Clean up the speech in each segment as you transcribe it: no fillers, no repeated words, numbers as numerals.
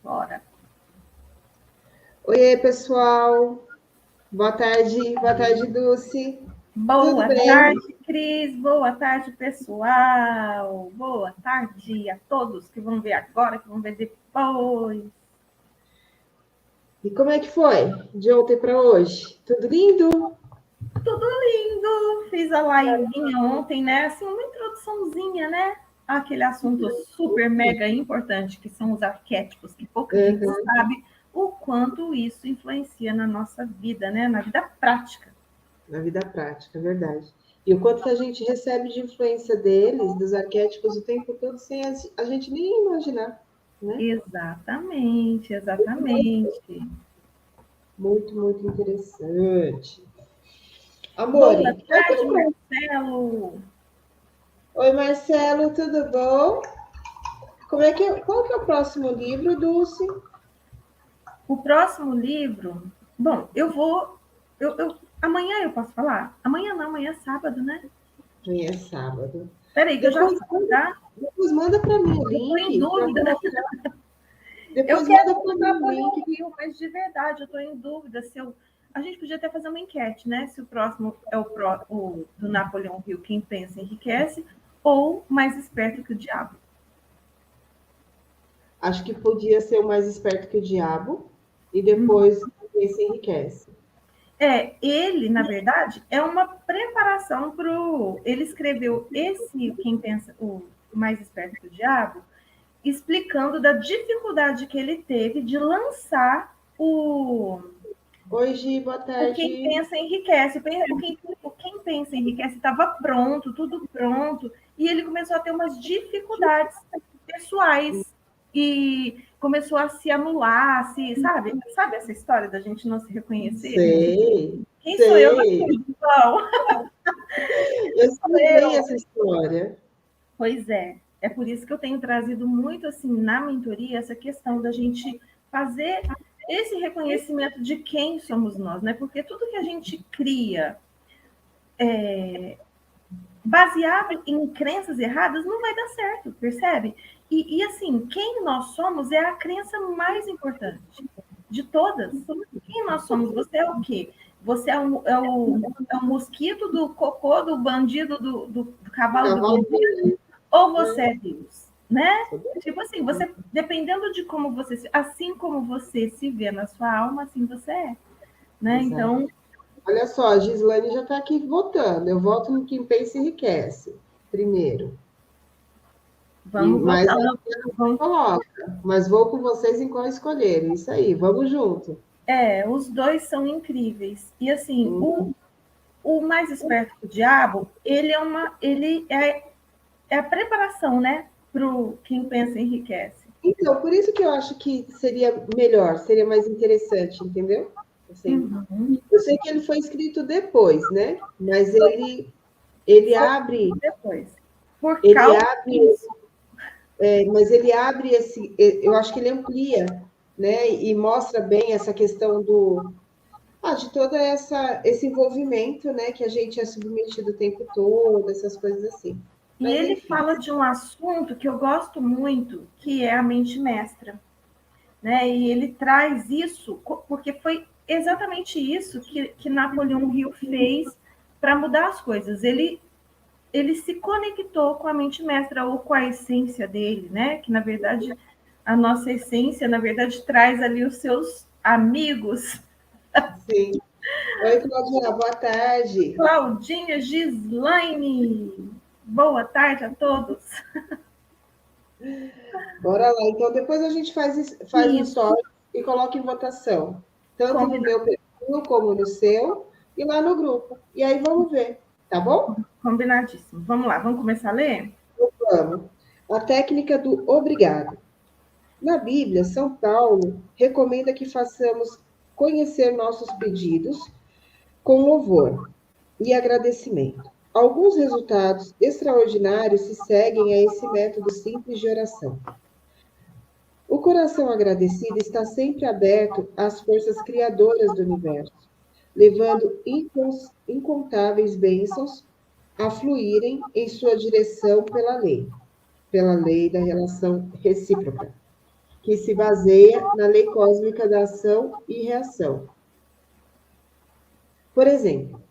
Bora. Oiê, pessoal. Boa tarde, Dulce. Tudo Boa bem? tarde, Cris. Boa tarde, pessoal. Boa tarde a todos que vão ver agora, que vão ver depois. E como é que foi de ontem para hoje? Tudo lindo? Tudo lindo. Fiz a livezinha ontem, né? Assim, uma introduçãozinha, né? Aquele assunto super mega importante que são os arquétipos, que pouca gente Uhum, sabe o quanto isso influencia na nossa vida, né? Na vida prática. na vida prática, é verdade. E o quanto que a gente recebe de influência deles, dos arquétipos, o tempo todo, sem a gente nem imaginar, né? Exatamente, exatamente. Muito, muito interessante. Boa Amore, eu tarde, tenho pra... Marcelo. Oi, Marcelo, tudo bom? Qual que é o próximo livro, Dulce? O próximo livro, bom, eu vou. Amanhã eu posso falar? Amanhã não, amanhã é sábado, né? Amanhã é sábado. Peraí, que eu já Depois, falo, tá? depois manda para mim o Eu tô em link para dúvida. colocar. Eu Depois quero manda o para do mim o Napoleão link. Hill, mas de verdade, eu tô em dúvida se eu. A gente podia até fazer uma enquete, né? Se o próximo é o do Napoleão Hill, Quem Pensa Enriquece, ou Mais Esperto que o Diabo. Acho que podia ser o mais esperto que o diabo e depois esse enriquece. Ele, na verdade, é uma preparação para o. Ele escreveu esse, Quem Pensa, o Mais Esperto que o Diabo, explicando da dificuldade que ele teve de lançar Oi, Gi, boa o Quem tarde. Pensa Enriquece. O Quem Pensa Enriquece estava pronto, tudo pronto, e ele começou a ter umas dificuldades pessoais e começou a se anular, sabe essa história da gente não se reconhecer? Sei, Quem sou eu na sei. condição? Eu sei bem Eu. essa história. Pois é. É por isso que eu tenho trazido muito assim na mentoria essa questão da gente fazer esse reconhecimento de quem somos nós, né? Porque tudo que a gente cria baseado em crenças erradas não vai dar certo, percebe? Assim, quem nós somos é a crença mais importante de todas. Quem nós somos? Você é o quê? Você é o mosquito do cocô do bandido do cavalo do Cavalo bandido? Branco, Ou você né? é Deus? Né? Sabia? Tipo assim, você, dependendo de como você, assim como você se vê na sua alma, assim você é. Né? Exato. Então, Olha só, a Gislane já está aqui votando. Eu voto no Quem Pensa Enriquece, primeiro. vamos Mas voltar. a Vamos coloca. Mas vou com vocês em qual escolher. Isso aí, vamos junto. Os dois são incríveis. E assim, o, Hum. o mais esperto que o diabo, ele é a preparação, né? Para o quem pensa enriquece. Então, por isso que eu acho que seria melhor, seria mais interessante, entendeu? Assim, Uhum. eu sei que ele foi escrito depois, né? Mas ele Foi abre, depois. Por ele causa abre, disso. mas ele abre esse, eu acho que ele amplia, né? E mostra bem essa questão de todo esse envolvimento, né? Que a gente é submetido o tempo todo, essas coisas assim. E Mas ele enfim, fala de um assunto que eu gosto muito, que é a mente mestra. Né? E ele traz isso, porque foi exatamente isso que Napoleão Hill fez para mudar as coisas. Ele se conectou com a mente mestra ou com a essência dele, né? Que na verdade a nossa essência, na verdade, traz ali os seus amigos. sim. Oi, Claudinha, boa tarde. Claudinha Gislaine, boa tarde a todos. Bora lá. Então, depois a gente faz um Isso, story e coloca em votação, tanto no combina, meu perfil como no seu, e lá no grupo. E aí vamos ver, tá bom? combinadíssimo. Vamos lá, vamos começar a ler? Vamos. A técnica do obrigado. Na Bíblia, São Paulo recomenda que façamos conhecer nossos pedidos com louvor e agradecimento. Alguns resultados extraordinários se seguem a esse método simples de oração. O coração agradecido está sempre aberto às forças criadoras do universo, levando incontáveis bênçãos a fluírem em sua direção pela lei da relação recíproca. que se baseia na lei cósmica da ação e reação. Por exemplo,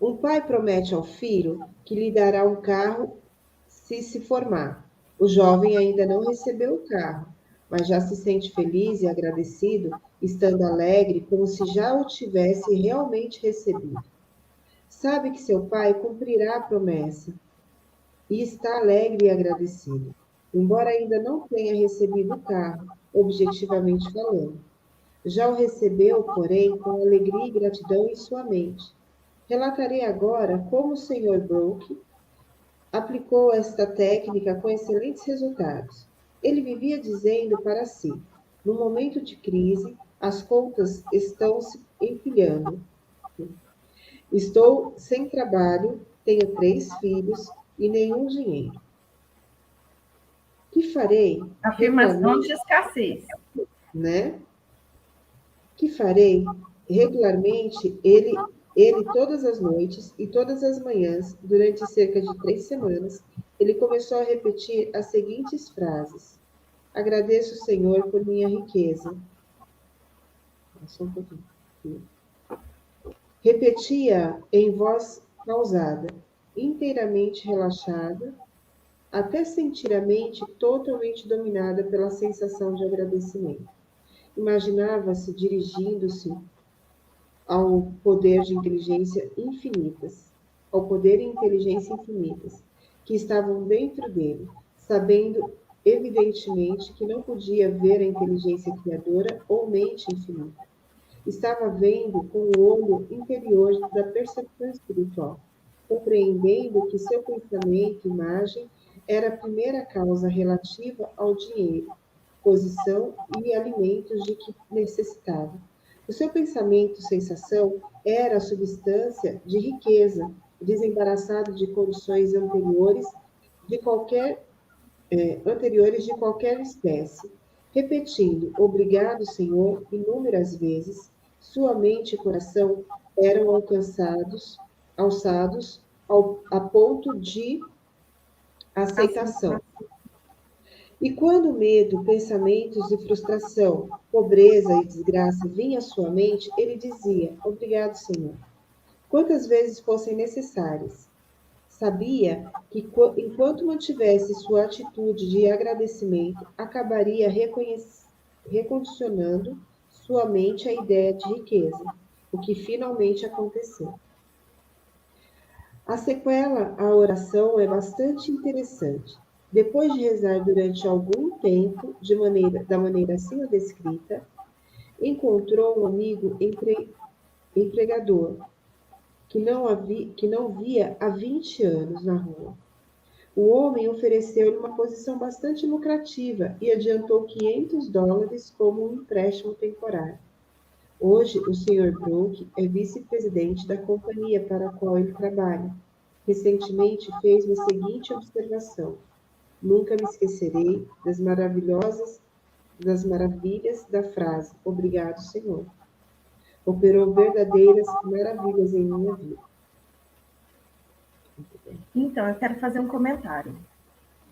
um pai promete ao filho que lhe dará um carro se formar. O jovem ainda não recebeu o carro, mas já se sente feliz e agradecido, estando alegre como se já o tivesse realmente recebido. Sabe que seu pai cumprirá a promessa e está alegre e agradecido, embora ainda não tenha recebido o carro, objetivamente falando. Já o recebeu, porém, com alegria e gratidão em sua mente. Relatarei agora como o Sr. Brooke aplicou esta técnica com excelentes resultados. Ele vivia dizendo para si: no momento de crise, as contas estão se empilhando. Estou sem trabalho, tenho 3 filhos e nenhum dinheiro. Que farei? Afirmação de escassez. Né? Que farei? Regularmente, ele todas as noites e todas as manhãs, durante cerca de 3 semanas, ele começou a repetir as seguintes frases: agradeço o Senhor por minha riqueza. Só um pouquinho. Repetia em voz pausada, inteiramente relaxada, até sentir a mente totalmente dominada pela sensação de agradecimento. Imaginava-se dirigindo-se ao poder de inteligência infinitas, ao poder e inteligência infinitas, que estavam dentro dele, sabendo evidentemente que não podia ver a inteligência criadora ou mente infinita. Estava vendo com o olho interior da percepção espiritual, compreendendo que seu pensamento, imagem, era a primeira causa relativa ao dinheiro, posição e alimentos de que necessitava. O seu pensamento, sensação, era a substância de riqueza, desembaraçado de condições anteriores de qualquer espécie. Repetindo, obrigado, Senhor, inúmeras vezes, sua mente e coração eram alçados a ponto de aceitação. E quando medo, pensamentos e frustração, pobreza e desgraça vinham à sua mente, ele dizia: obrigado, Senhor, quantas vezes fossem necessárias. Sabia que, enquanto mantivesse sua atitude de agradecimento, acabaria recondicionando sua mente à ideia de riqueza, o que finalmente aconteceu. A sequela à oração é bastante interessante. Depois de rezar durante algum tempo, da maneira acima descrita, encontrou um amigo empregador que não via há 20 anos na rua. O homem ofereceu-lhe uma posição bastante lucrativa e adiantou $500 como um empréstimo temporário. Hoje, o Sr. Brooke é vice-presidente da companhia para a qual ele trabalha. Recentemente fez-me a seguinte observação: nunca me esquecerei das maravilhas da frase "Obrigado, Senhor". Operou verdadeiras maravilhas em minha vida. Então, eu quero fazer um comentário.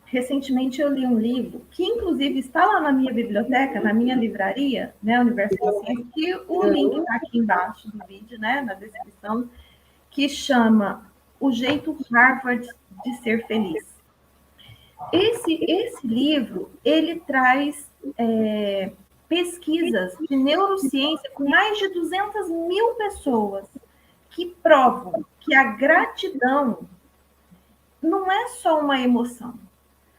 Recentemente eu li um livro, que inclusive está lá na minha biblioteca, na minha livraria, né, Universo da Ciência, que o link está aqui embaixo do vídeo, né, na descrição, que chama O Jeito Harvard de Ser Feliz. Esse livro, ele traz pesquisas de neurociência com mais de 200 mil pessoas que provam que a gratidão não é só uma emoção.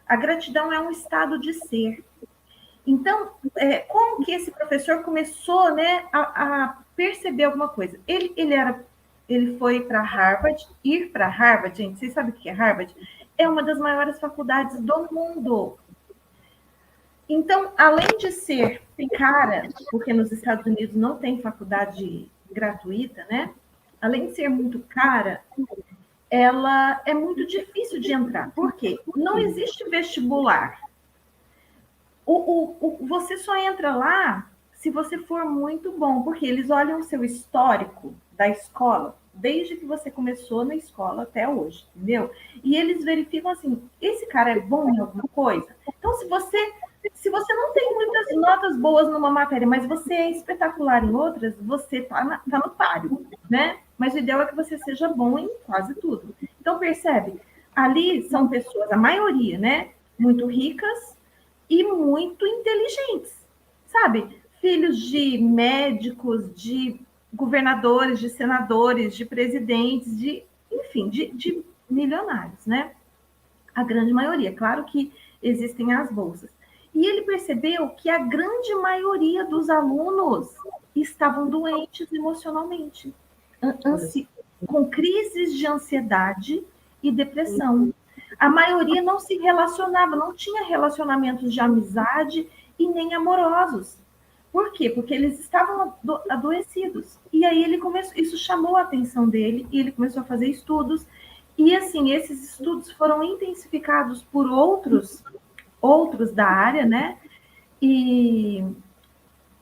A gratidão é um estado de ser. Então, como que esse professor começou, né, a perceber alguma coisa? Ele foi para Harvard. Ir para Harvard, gente, vocês sabem o que é Harvard? É uma das maiores faculdades do mundo. Então, além de ser cara, porque nos Estados Unidos não tem faculdade gratuita, né? Além de ser muito cara, ela é muito difícil de entrar. Por quê? Não existe vestibular. Você só entra lá se você for muito bom, porque eles olham o seu histórico da escola, desde que você começou na escola até hoje, entendeu? E eles verificam assim, esse cara é bom em alguma coisa? Então, se você Se você não tem muitas notas boas numa matéria, mas você é espetacular em outras, você tá no páreo, né? Mas o ideal é que você seja bom em quase tudo. Então, percebe? Ali são pessoas, a maioria, né? Muito ricas e muito inteligentes, sabe? Filhos de médicos, de governadores, de senadores, de presidentes, enfim, de milionários, né? A grande maioria. Claro que existem as bolsas. E ele percebeu que a grande maioria dos alunos estavam doentes emocionalmente, com crises de ansiedade e depressão. A maioria não se relacionava, não tinha relacionamentos de amizade e nem amorosos. Por quê? Porque eles estavam adoecidos. E aí ele começou, isso chamou a atenção dele e ele começou a fazer estudos. E assim, esses estudos foram intensificados por outros da área, né? E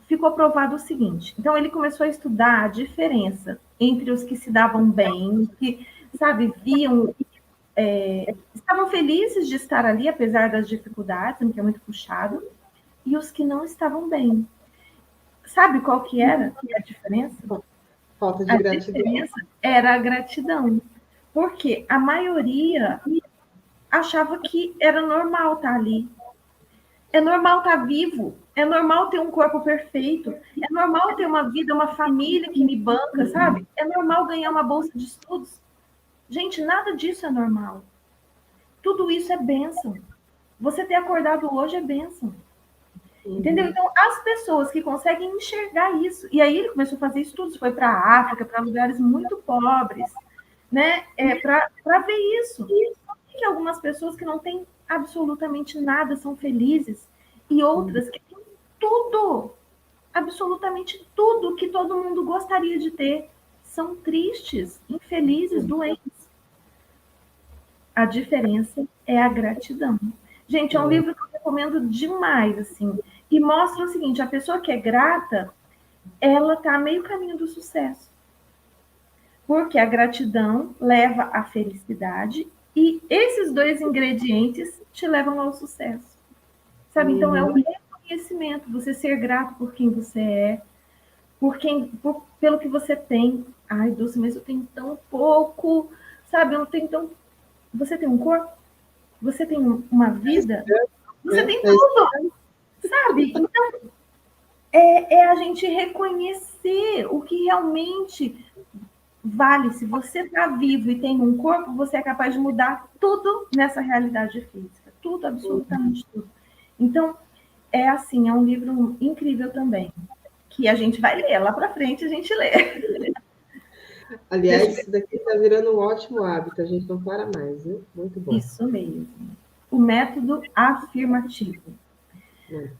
ficou provado o seguinte. Então ele começou a estudar a diferença entre os que se davam bem, que, sabe, viam, estavam felizes de estar ali, apesar das dificuldades, que é muito puxado, e os que não estavam bem. Sabe qual que era a diferença? Falta de gratidão. A diferença era a gratidão. Porque a maioria achava que era normal estar ali. É normal estar vivo. É normal ter um corpo perfeito. É normal ter uma vida, uma família que me banca, sabe? É normal ganhar uma bolsa de estudos. Gente, nada disso é normal. Tudo isso é bênção. Você ter acordado hoje é bênção. Entendeu? Então, as pessoas que conseguem enxergar isso, e aí ele começou a fazer estudos, foi para a África, para lugares muito pobres, né? Para ver isso. Que algumas pessoas que não têm absolutamente nada são felizes, e outras que têm tudo, absolutamente tudo que todo mundo gostaria de ter, são tristes, infelizes, doentes. A diferença é a gratidão. Gente, é um livro que eu recomendo demais, assim. E mostra o seguinte, a pessoa que é grata, ela está a meio caminho do sucesso. Porque a gratidão leva à felicidade e esses dois ingredientes te levam ao sucesso. Sabe? Então, é um reconhecimento, você ser grato por quem você é, pelo que você tem. Ai, Dulce, mas eu tenho tão pouco, sabe? Eu não tenho tão... Você tem um corpo? Você tem uma vida? Você tem tudo, sabe? Então, é a gente reconhecer o que realmente vale. Se você está vivo e tem um corpo, você é capaz de mudar tudo nessa realidade física. Tudo, absolutamente tudo. Então, é assim, é um livro incrível também, que a gente vai ler. Lá para frente a gente lê. Aliás, isso daqui está virando um ótimo hábito, a gente não para mais, viu? Muito bom. Isso mesmo. O método afirmativo.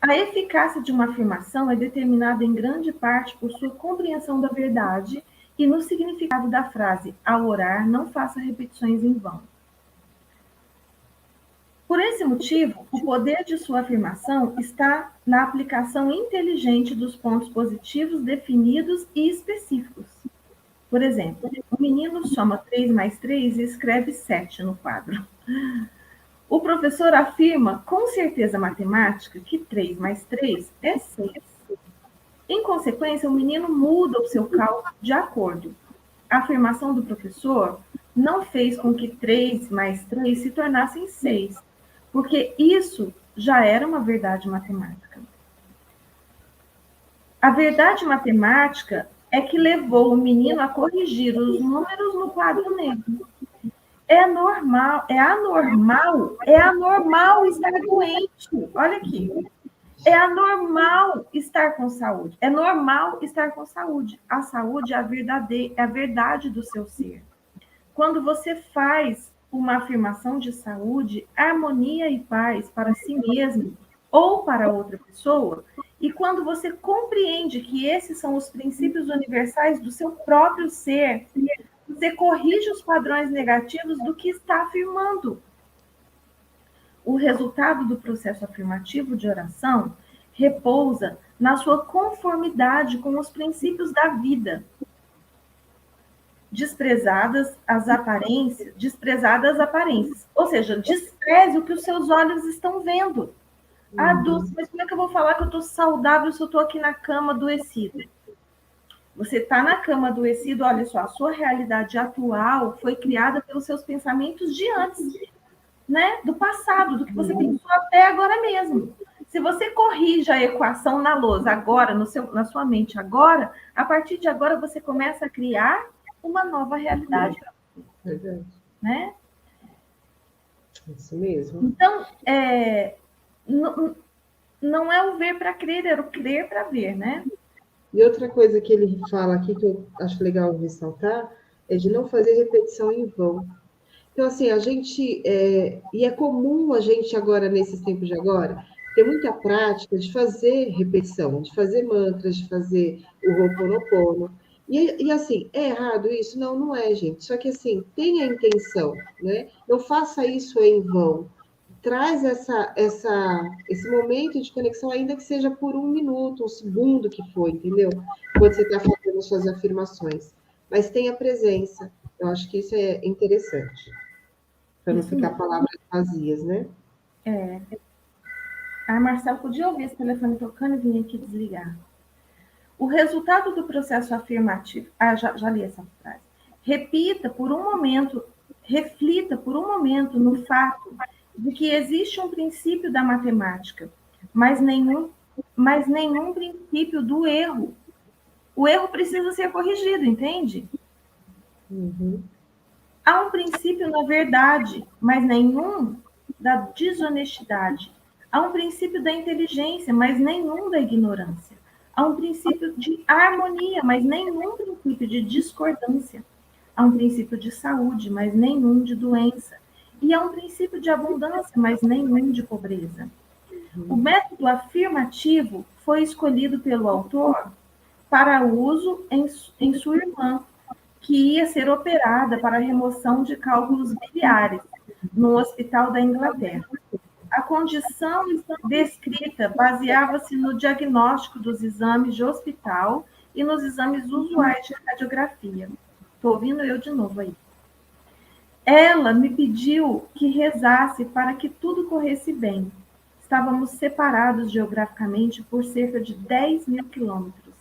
A eficácia de uma afirmação é determinada em grande parte por sua compreensão da verdade e no significado da frase, ao orar, não faça repetições em vão. Por esse motivo, o poder de sua afirmação está na aplicação inteligente dos pontos positivos definidos e específicos. Por exemplo, o menino soma 3 mais 3 e escreve 7 no quadro. O professor afirma com certeza matemática que 3 mais 3 é 6. Em consequência, o menino muda o seu cálculo de acordo. A afirmação do professor não fez com que 3 mais 3 se tornassem 6, porque isso já era uma verdade matemática. A verdade matemática é que levou o menino a corrigir os números no quadro negro. É anormal estar doente. Olha aqui. É anormal estar com saúde. É normal estar com saúde. A saúde é a verdade do seu ser. Quando você faz uma afirmação de saúde, harmonia e paz para si mesmo ou para outra pessoa, e quando você compreende que esses são os princípios universais do seu próprio ser, você corrige os padrões negativos do que está afirmando. O resultado do processo afirmativo de oração repousa na sua conformidade com os princípios da vida. Desprezadas as aparências, ou seja, despreze o que os seus olhos estão vendo. Ah, Dulce, mas como é que eu vou falar que eu estou saudável se eu estou aqui na cama adoecido? Você está na cama adoecido, olha só, a sua realidade atual foi criada pelos seus pensamentos de antes, né? Do passado, do que você pensou até agora mesmo. Se você corrige a equação na lousa agora, na sua mente agora, a partir de agora você começa a criar uma nova realidade, Verdade. né? Isso mesmo. Então, não é o ver para crer, é o crer para ver, né? E outra coisa que ele fala aqui, que eu acho legal ressaltar, é de não fazer repetição em vão. Então, assim, a gente, e é comum a gente agora, nesses tempos de agora, ter muita prática de fazer repetição, de fazer mantras, de fazer o Ho'oponopono. E assim, é errado isso? Não, não é, gente. Só que assim, tenha intenção, né? Não faça isso em vão. Traz esse momento de conexão, ainda que seja por um minuto, um segundo que for, entendeu? Quando você está fazendo suas afirmações. Mas tenha presença. Eu acho que isso é interessante. Para não Isso ficar mesmo. palavras vazias, né? A Marcelo podia ouvir esse telefone tocando e vir aqui desligar. O resultado do processo afirmativo. Já li essa frase. Repita por um momento, reflita por um momento no fato de que existe um princípio da matemática, mas nenhum princípio do erro. O erro precisa ser corrigido, entende? Uhum. Há um princípio na verdade, mas nenhum da desonestidade. Há um princípio da inteligência, mas nenhum da ignorância. Há um princípio de harmonia, mas nenhum princípio de discordância. Há um princípio de saúde, mas nenhum de doença. E há um princípio de abundância, mas nenhum de pobreza. O método afirmativo foi escolhido pelo autor para uso em sua irmã, que ia ser operada para a remoção de cálculos biliares no hospital da Inglaterra. A condição descrita baseava-se no diagnóstico dos exames de hospital e nos exames usuais de radiografia. Estou ouvindo eu de novo aí. Ela me pediu que rezasse para que tudo corresse bem. Estávamos separados geograficamente por cerca de 10.000 quilômetros,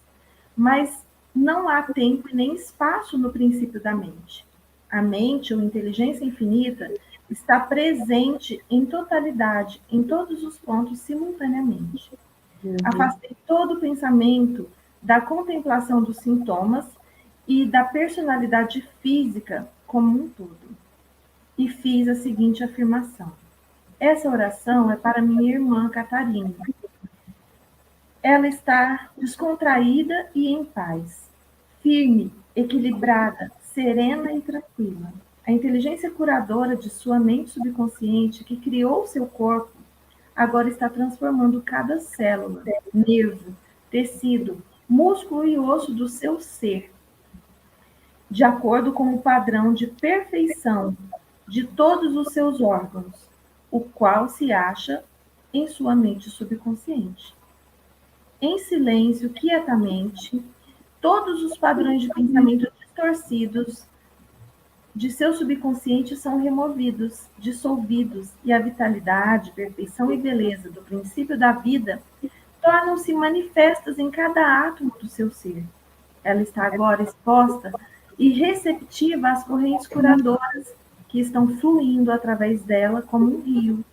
mas não há tempo e nem espaço no princípio da mente. A mente, ou inteligência infinita, está presente em totalidade, em todos os pontos simultaneamente. Afastei todo o pensamento da contemplação dos sintomas e da personalidade física como um todo. E fiz a seguinte afirmação: essa oração é para minha irmã Catarina. Ela está descontraída e em paz, firme, equilibrada, serena e tranquila. A inteligência curadora de sua mente subconsciente, que criou seu corpo, agora está transformando cada célula, nervo, tecido, músculo e osso do seu ser, de acordo com o padrão de perfeição de todos os seus órgãos, o qual se acha em sua mente subconsciente. Em silêncio, quietamente, todos os padrões de pensamento distorcidos de seu subconsciente são removidos, dissolvidos, e a vitalidade, perfeição e beleza do princípio da vida tornam-se manifestas em cada átomo do seu ser. Ela está agora exposta e receptiva às correntes curadoras que estão fluindo através dela como um rio,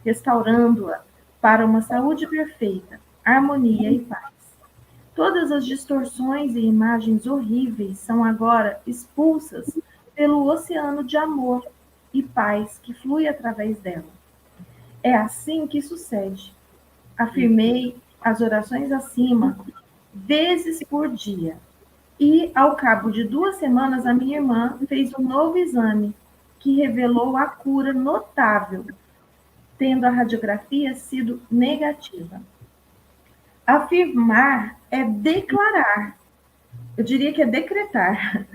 restaurando-a para uma saúde perfeita, harmonia e paz. Todas as distorções e imagens horríveis são agora expulsas pelo oceano de amor e paz que flui através dela. É assim que sucede. Afirmei as orações acima, vezes por dia. E, ao cabo de 2 semanas, a minha irmã fez um novo exame, que revelou a cura notável, tendo a radiografia sido negativa. Afirmar é declarar, eu diria que é decretar,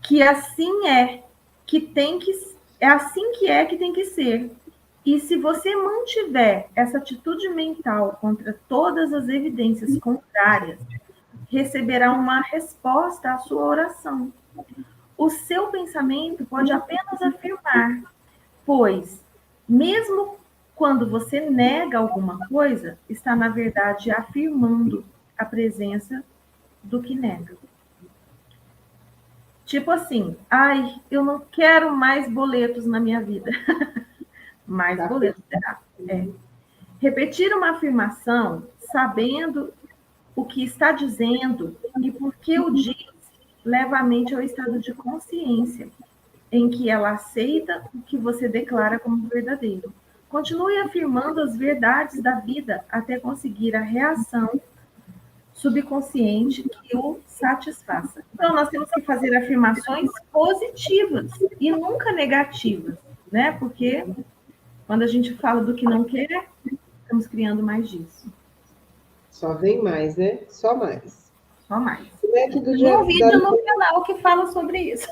que assim é, que tem que é assim que tem que ser. E se você mantiver essa atitude mental contra todas as evidências contrárias, receberá uma resposta à sua oração. O seu pensamento pode apenas afirmar, pois, mesmo Quando você nega alguma coisa, está, na verdade, afirmando a presença do que nega. Tipo assim, ai, eu não quero mais boletos na minha vida. Mais Tá. boletos terá. É. Repetir uma afirmação, sabendo o que está dizendo e por que o diz, leva a mente ao estado de consciência, em que ela aceita o que você declara como verdadeiro. Continue afirmando as verdades da vida até conseguir a reação subconsciente que o satisfaça. Então, nós temos que fazer afirmações positivas e nunca negativas, né? Porque quando a gente fala do que não quer, estamos criando mais disso. Só vem mais, né? Só mais. Só mais. O método Tem um vídeo da... no canal que fala sobre isso.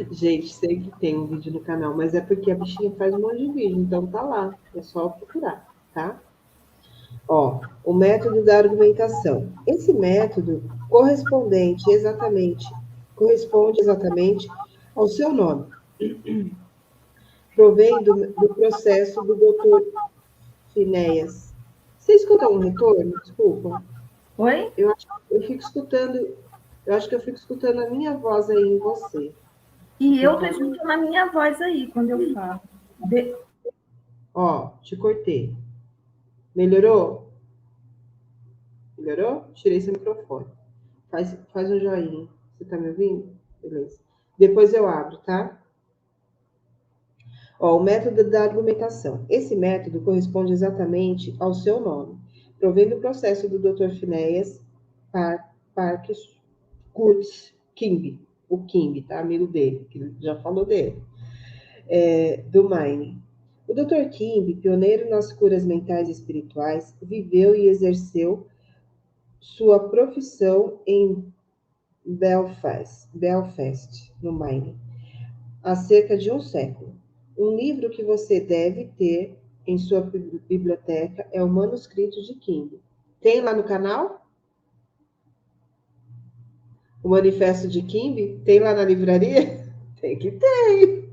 Gente, sei que tem um vídeo no canal, mas é porque a bichinha faz um monte de vídeo, então tá lá. É só procurar, tá? Ó, o método da argumentação. Esse método corresponde exatamente ao seu nome. Provém do processo do Dr. Finéias. Você escuta um retorno? Desculpa. Oi? Eu acho que eu fico escutando, eu acho que eu fico escutando a minha voz aí em você. E eu tô escutando a minha voz aí quando eu falo. Ó, te cortei. Melhorou? Melhorou? Tirei seu microfone. Faz um joinha. Você tá me ouvindo? Beleza. Depois eu abro, tá? Ó, o método da argumentação. Esse método corresponde exatamente ao seu nome. Provém do processo do Dr. Phineas Parks Kurtz King, o King, tá? Amigo dele, que já falou dele, do Maine. O Dr. King, pioneiro nas curas mentais e espirituais, viveu e exerceu sua profissão em Belfast, no Maine, há cerca de um século. Um livro que você deve ter em sua biblioteca é o Manuscrito de King. Tem lá no canal? O Manifesto de King? Tem lá na livraria? Tem que ter.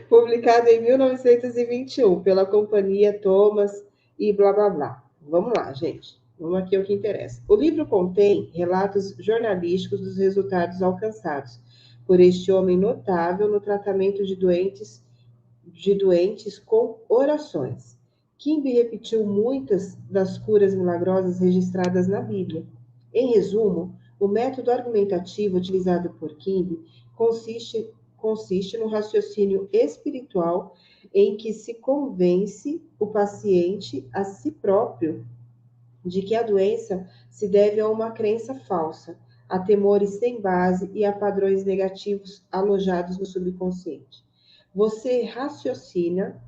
Publicado em 1921 pela companhia Thomas e blá blá blá. Vamos lá, gente. Vamos aqui ao que interessa. O livro contém relatos jornalísticos dos resultados alcançados por este homem notável no tratamento de doentes com orações. Kimby repetiu muitas das curas milagrosas registradas na Bíblia. Em resumo, o método argumentativo utilizado por Kimby consiste no raciocínio espiritual em que se convence o paciente a si próprio de que a doença se deve a uma crença falsa, a temores sem base e a padrões negativos alojados no subconsciente. Você raciocina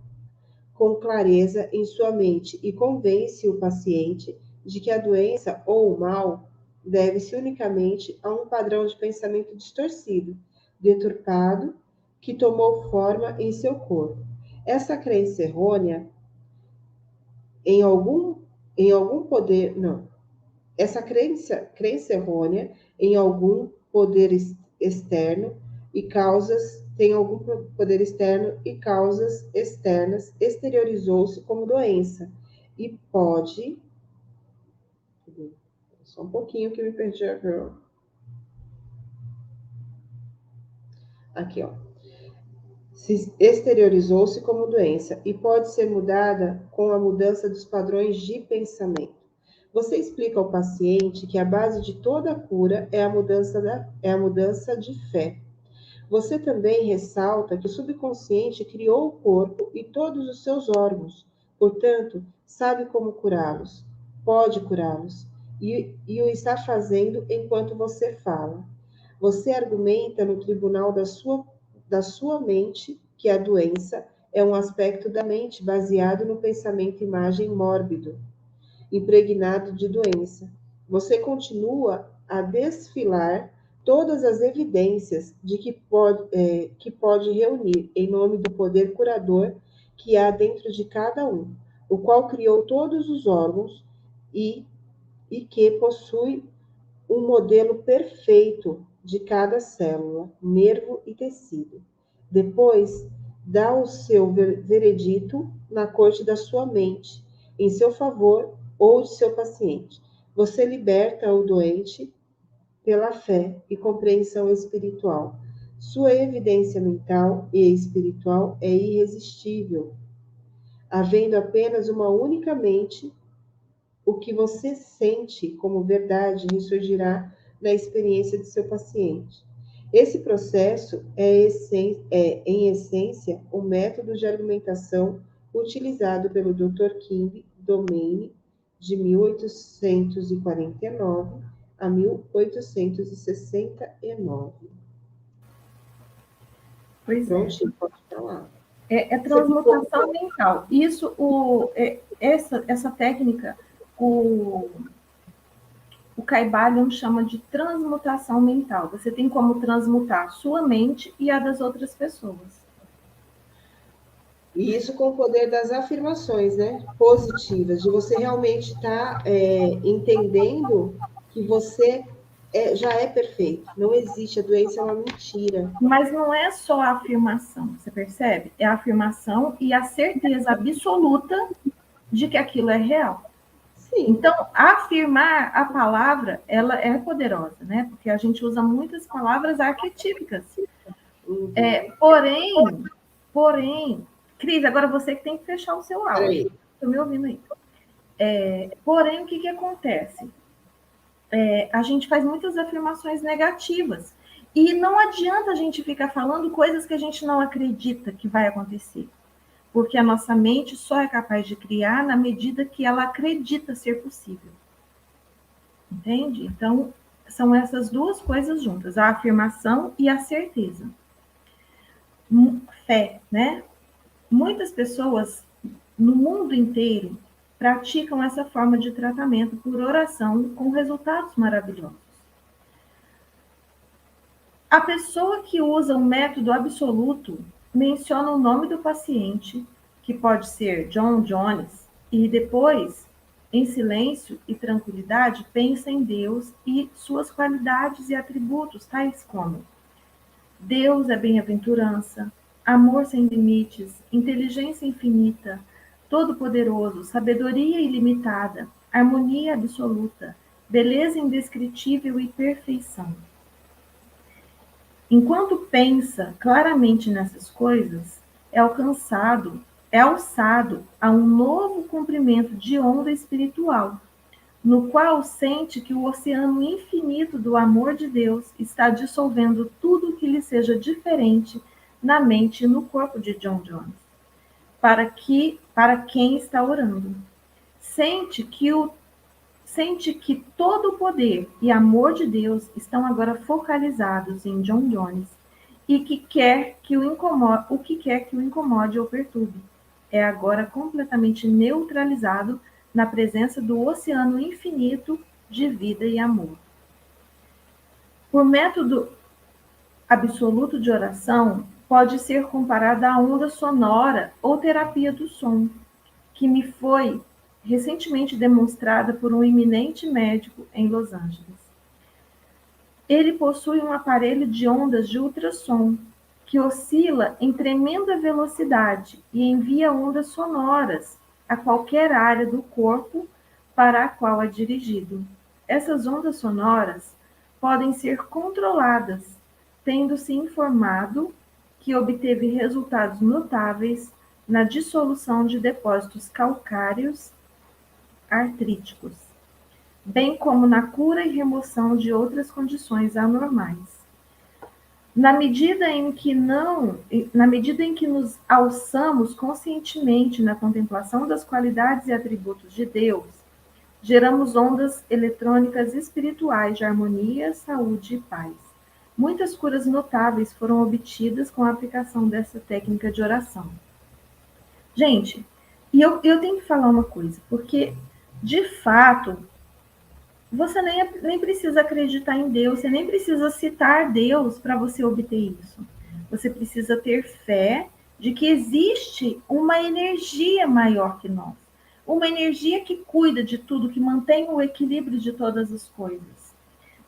com clareza em sua mente e convence o paciente de que a doença ou o mal deve-se unicamente a um padrão de pensamento distorcido, deturpado, que tomou forma em seu corpo. Essa crença errônea em algum poder, não. Essa crença errônea em algum poder externo e causas tem algum poder externo e causas externas exteriorizou-se como doença e pode só um pouquinho que me perdi aqui, ó. Se exteriorizou-se como doença e pode ser mudada com a mudança dos padrões de pensamento. Você explica ao paciente que a base de toda cura é a mudança de fé. Você também ressalta que o subconsciente criou o corpo e todos os seus órgãos, portanto, sabe como curá-los, pode curá-los, e o está fazendo enquanto você fala. Você argumenta no tribunal da sua mente que a doença é um aspecto da mente baseado no pensamento imagem mórbido, impregnado de doença. Você continua a desfilar todas as evidências de que pode reunir em nome do poder curador que há dentro de cada um, o qual criou todos os órgãos e que possui um modelo perfeito de cada célula, nervo e tecido. Depois dá o seu veredito na corte da sua mente, em seu favor ou de seu paciente. Você liberta o doente pela fé e compreensão espiritual. Sua evidência mental e espiritual é irresistível. Havendo apenas uma única mente, o que você sente como verdade ressurgirá na experiência de seu paciente. Esse processo é, em essência, o método de argumentação utilizado pelo Dr. King Domain de 1849 a 1869. Pois é. Prontinho, pode falar. É transmutação mental. Isso, essa técnica, o Caibalion chama de transmutação mental. Você tem como transmutar a sua mente e a das outras pessoas. E isso com o poder das afirmações, né? Positivas, de você realmente estar entendendo que você já é perfeito. Não existe, a doença é uma mentira. Mas não é só a afirmação, você percebe? É a afirmação e a certeza absoluta de que aquilo é real. Sim. Então, afirmar a palavra, ela é poderosa, né? Porque a gente usa muitas palavras arquetípicas. Porém, Cris, agora você que tem que fechar o seu áudio. Estou me ouvindo aí. Porém, o que acontece? A gente faz muitas afirmações negativas. E não adianta a gente ficar falando coisas que a gente não acredita que vai acontecer. Porque a nossa mente só é capaz de criar na medida que ela acredita ser possível. Entende? Então, são essas duas coisas juntas, a afirmação e a certeza. Fé, né? Muitas pessoas no mundo inteiro praticam essa forma de tratamento por oração com resultados maravilhosos. A pessoa que usa o método absoluto menciona o nome do paciente, que pode ser John Jones, e depois, em silêncio e tranquilidade, pensa em Deus e suas qualidades e atributos, tais como: Deus é bem-aventurança, amor sem limites, inteligência infinita, todo-poderoso, sabedoria ilimitada, harmonia absoluta, beleza indescritível e perfeição. Enquanto pensa claramente nessas coisas, é alçado a um novo comprimento de onda espiritual, no qual sente que o oceano infinito do amor de Deus está dissolvendo tudo que lhe seja diferente na mente e no corpo de John Jones, para quem está orando. Sente que todo o poder e amor de Deus estão agora focalizados em John Jones e o que quer que o incomode ou perturbe é agora completamente neutralizado na presença do oceano infinito de vida e amor. Por método absoluto de oração, pode ser comparada à onda sonora ou terapia do som, que me foi recentemente demonstrada por um eminente médico em Los Angeles. Ele possui um aparelho de ondas de ultrassom que oscila em tremenda velocidade e envia ondas sonoras a qualquer área do corpo para a qual é dirigido. Essas ondas sonoras podem ser controladas, tendo-se informado que obteve resultados notáveis na dissolução de depósitos calcários artríticos, bem como na cura e remoção de outras condições anormais. Na medida em que nos alçamos conscientemente na contemplação das qualidades e atributos de Deus, geramos ondas eletrônicas espirituais de harmonia, saúde e paz. Muitas curas notáveis foram obtidas com a aplicação dessa técnica de oração. Gente, e eu tenho que falar uma coisa, porque, de fato, você nem precisa acreditar em Deus, você nem precisa citar Deus para você obter isso. Você precisa ter fé de que existe uma energia maior que nós. Uma energia que cuida de tudo, que mantém o equilíbrio de todas as coisas.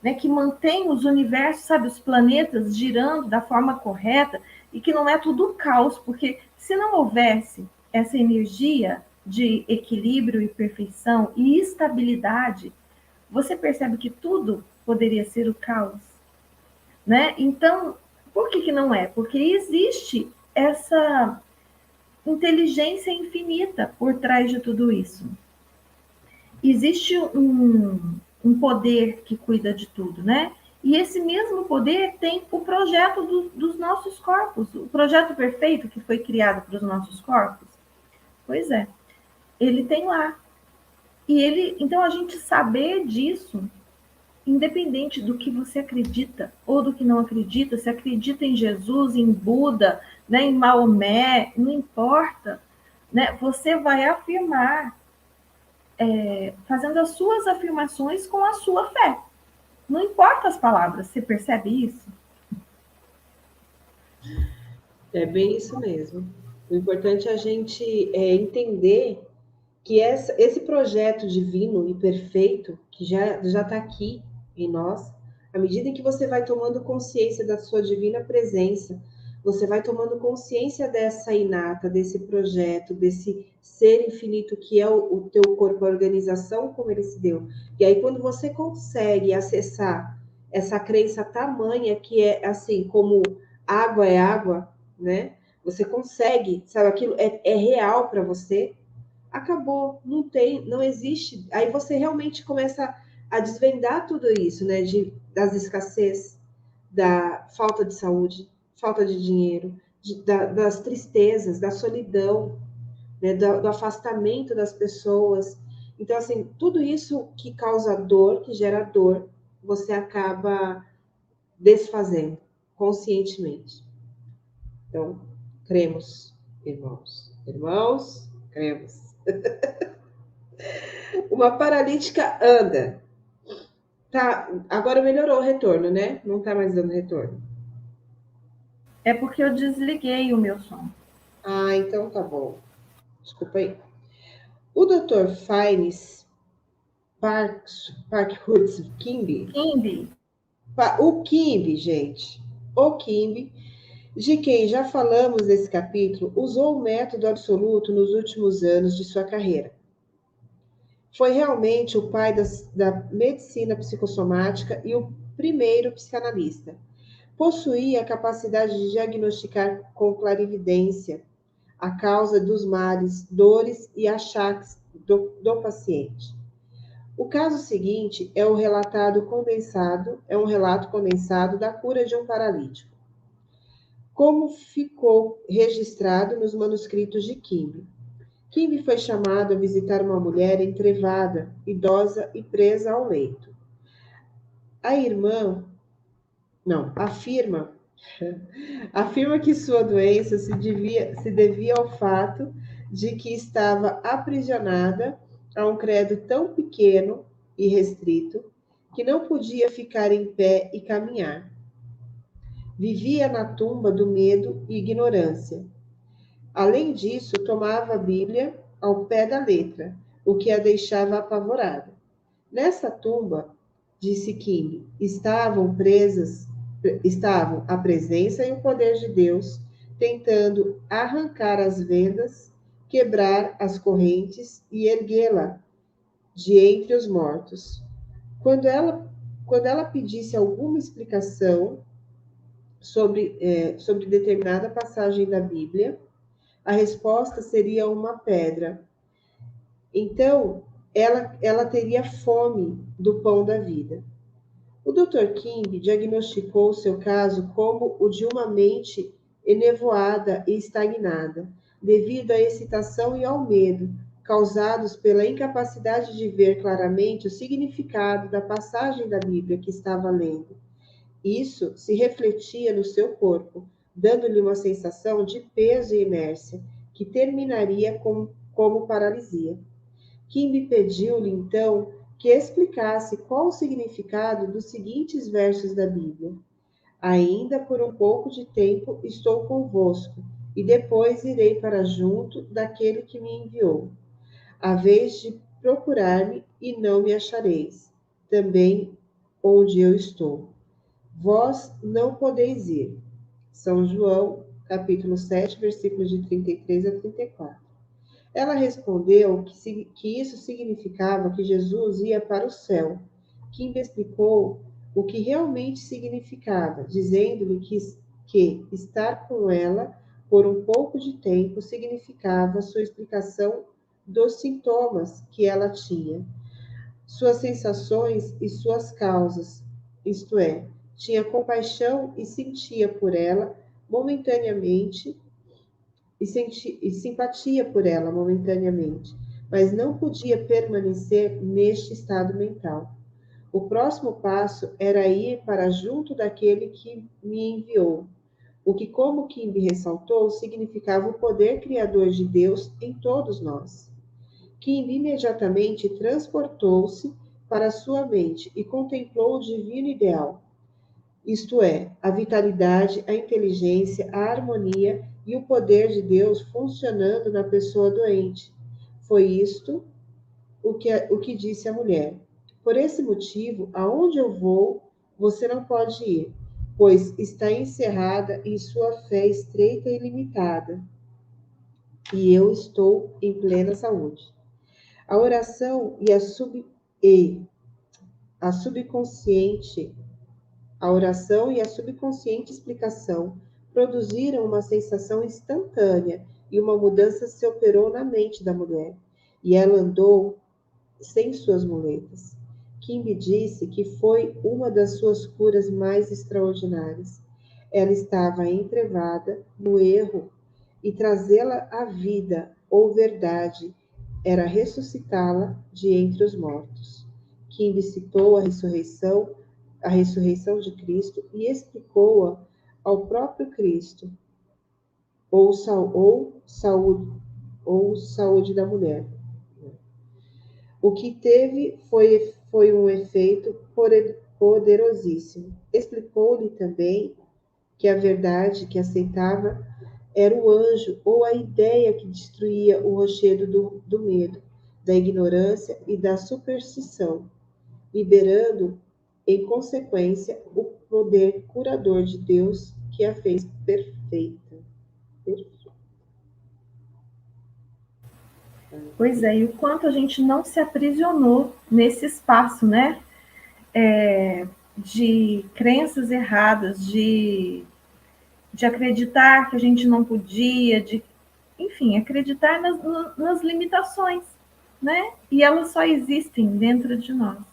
Né? Que mantém os universos, sabe, os planetas girando da forma correta e que não é tudo caos, porque se não houvesse essa energia de equilíbrio e perfeição e estabilidade, você percebe que tudo poderia ser o caos, né? Então, por que não é? Porque existe essa inteligência infinita por trás de tudo isso. Existe um poder que cuida de tudo, né? E esse mesmo poder tem o projeto dos nossos corpos, o projeto perfeito que foi criado para os nossos corpos. Pois é, ele tem lá. E ele, então a gente saber disso, independente do que você acredita ou do que não acredita, se acredita em Jesus, em Buda, né, em Maomé, não importa, né? Você vai afirmar, fazendo as suas afirmações com a sua fé. Não importa as palavras, você percebe isso? É bem isso mesmo. O importante é a gente entender que esse projeto divino e perfeito, que já está aqui em nós, à medida em que você vai tomando consciência da sua divina presença, você vai tomando consciência dessa inata, desse projeto, desse ser infinito que é o teu corpo, a organização como ele se deu. E aí, quando você consegue acessar essa crença tamanha que é assim, como água é água, né? Você consegue, sabe, aquilo é real para você, acabou, não existe. Aí você realmente começa a desvendar tudo isso, né? Das escassez, da falta de saúde, falta de dinheiro, das tristezas, da solidão, né? Do afastamento das pessoas. Então, assim, tudo isso que causa dor, que gera dor, você acaba desfazendo conscientemente. Então, cremos, irmãos. Irmãos, cremos. Uma paralítica anda. Tá, agora melhorou o retorno, né? Não tá mais dando retorno. É porque eu desliguei o meu som. Ah, então tá bom. Desculpa aí. O Dr. Fiennes Parkhurst Kimby, Kimby. o Kimby, gente, o Kimby, de quem já falamos nesse capítulo, usou o método absoluto nos últimos anos de sua carreira. Foi realmente o pai da medicina psicossomática e o primeiro psicanalista. Possuía a capacidade de diagnosticar com clarividência a causa dos males, dores e achaques do paciente. O caso seguinte é um relato condensado da cura de um paralítico, como ficou registrado nos manuscritos de Kimby. Kimby foi chamado a visitar uma mulher entrevada, idosa e presa ao leito. A irmã, não, afirma que sua doença se devia ao fato de que estava aprisionada a um credo tão pequeno e restrito que não podia ficar em pé e caminhar. Vivia na tumba do medo e ignorância. Além disso, tomava a Bíblia ao pé da letra, o que a deixava apavorada. Nessa tumba, disse King, estavam a presença e o poder de Deus, tentando arrancar as vendas, quebrar as correntes e erguê-la de entre os mortos. Quando ela pedisse alguma explicação sobre determinada passagem da Bíblia, a resposta seria uma pedra. Então, ela teria fome do pão da vida. O Dr. King diagnosticou seu caso como o de uma mente enevoada e estagnada, devido à excitação e ao medo, causados pela incapacidade de ver claramente o significado da passagem da Bíblia que estava lendo. Isso se refletia no seu corpo, dando-lhe uma sensação de peso e inércia, que terminaria como paralisia. Kimby pediu-lhe, então, que explicasse qual o significado dos seguintes versos da Bíblia. Ainda por um pouco de tempo estou convosco, e depois irei para junto daquele que me enviou. A vez de procurar-me e não me achareis, também onde eu estou. Vós não podeis ir. São João capítulo 7, versículos de 33 a 34. Ela respondeu que isso significava que Jesus ia para o céu. Kimber explicou o que realmente significava, dizendo-lhe que estar com ela por um pouco de tempo significava sua explicação dos sintomas que ela tinha, suas sensações e suas causas, isto é, tinha compaixão e sentia por ela momentaneamente e simpatia por ela momentaneamente, mas não podia permanecer neste estado mental. O próximo passo era ir para junto daquele que me enviou, o que, como Kimbe ressaltou, significava o poder criador de Deus em todos nós. Kimbe imediatamente transportou-se para sua mente e contemplou o divino ideal, isto é, a vitalidade, a inteligência, a harmonia e o poder de Deus funcionando na pessoa doente. Foi isto o que disse a mulher. Por esse motivo, aonde eu vou, você não pode ir, pois está encerrada em sua fé estreita e limitada, e eu estou em plena saúde. A oração a subconsciente A oração e a subconsciente explicação produziram uma sensação instantânea e uma mudança se operou na mente da mulher, e ela andou sem suas muletas. Kim me disse que foi uma das suas curas mais extraordinárias. Ela estava entrevada no erro e trazê-la à vida ou verdade era ressuscitá-la de entre os mortos. Kim citou a ressurreição de Cristo e explicou-a ao próprio Cristo, ou saúde da mulher. O que teve foi um efeito poderosíssimo. Explicou-lhe também que a verdade que aceitava era o anjo ou a ideia que destruía o rochedo do medo, da ignorância e da superstição, liberando, em consequência, o poder curador de Deus que a fez perfeita. Pois é, e o quanto a gente não se aprisionou nesse espaço, né? De crenças erradas, de acreditar que a gente não podia, enfim, acreditar nas limitações, né? E elas só existem dentro de nós.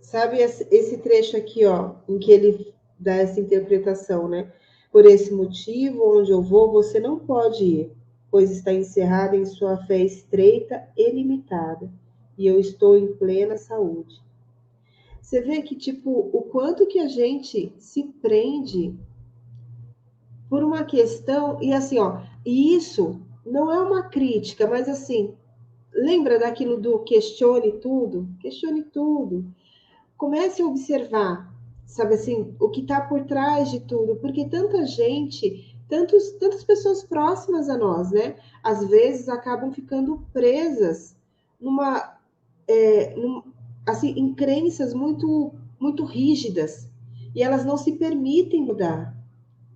Sabe esse trecho aqui, ó, em que ele dá essa interpretação, né? Por esse motivo, onde eu vou, você não pode ir, pois está encerrada em sua fé estreita e limitada, e eu estou em plena saúde. Você vê que, tipo, o quanto que a gente se prende por uma questão, e assim, ó, e isso não é uma crítica, mas assim, lembra daquilo do questione tudo? Questione tudo. Comece a observar, sabe assim, o que está por trás de tudo, porque tanta gente, tantas pessoas próximas a nós, né, às vezes acabam ficando presas assim, em crenças muito rígidas, e elas não se permitem mudar,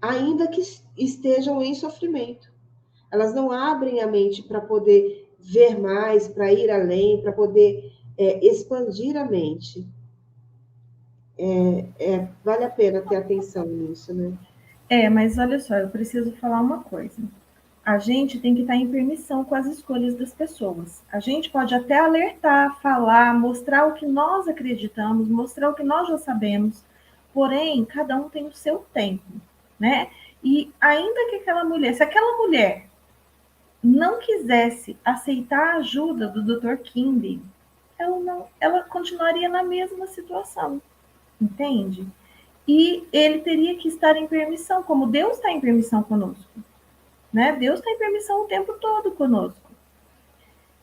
ainda que estejam em sofrimento. Elas não abrem a mente para poder ver mais, para ir além, para poder expandir a mente. Vale a pena ter atenção nisso, né? Mas olha só, eu preciso falar uma coisa. A gente tem que estar em permissão com as escolhas das pessoas. A gente pode até alertar, falar, mostrar o que nós acreditamos, mostrar o que nós já sabemos, porém, cada um tem o seu tempo, né? E ainda que se aquela mulher não quisesse aceitar a ajuda do Dr. Kimby, ela continuaria na mesma situação, entende? E ele teria que estar em permissão, como Deus está em permissão conosco, né? Deus está em permissão o tempo todo conosco.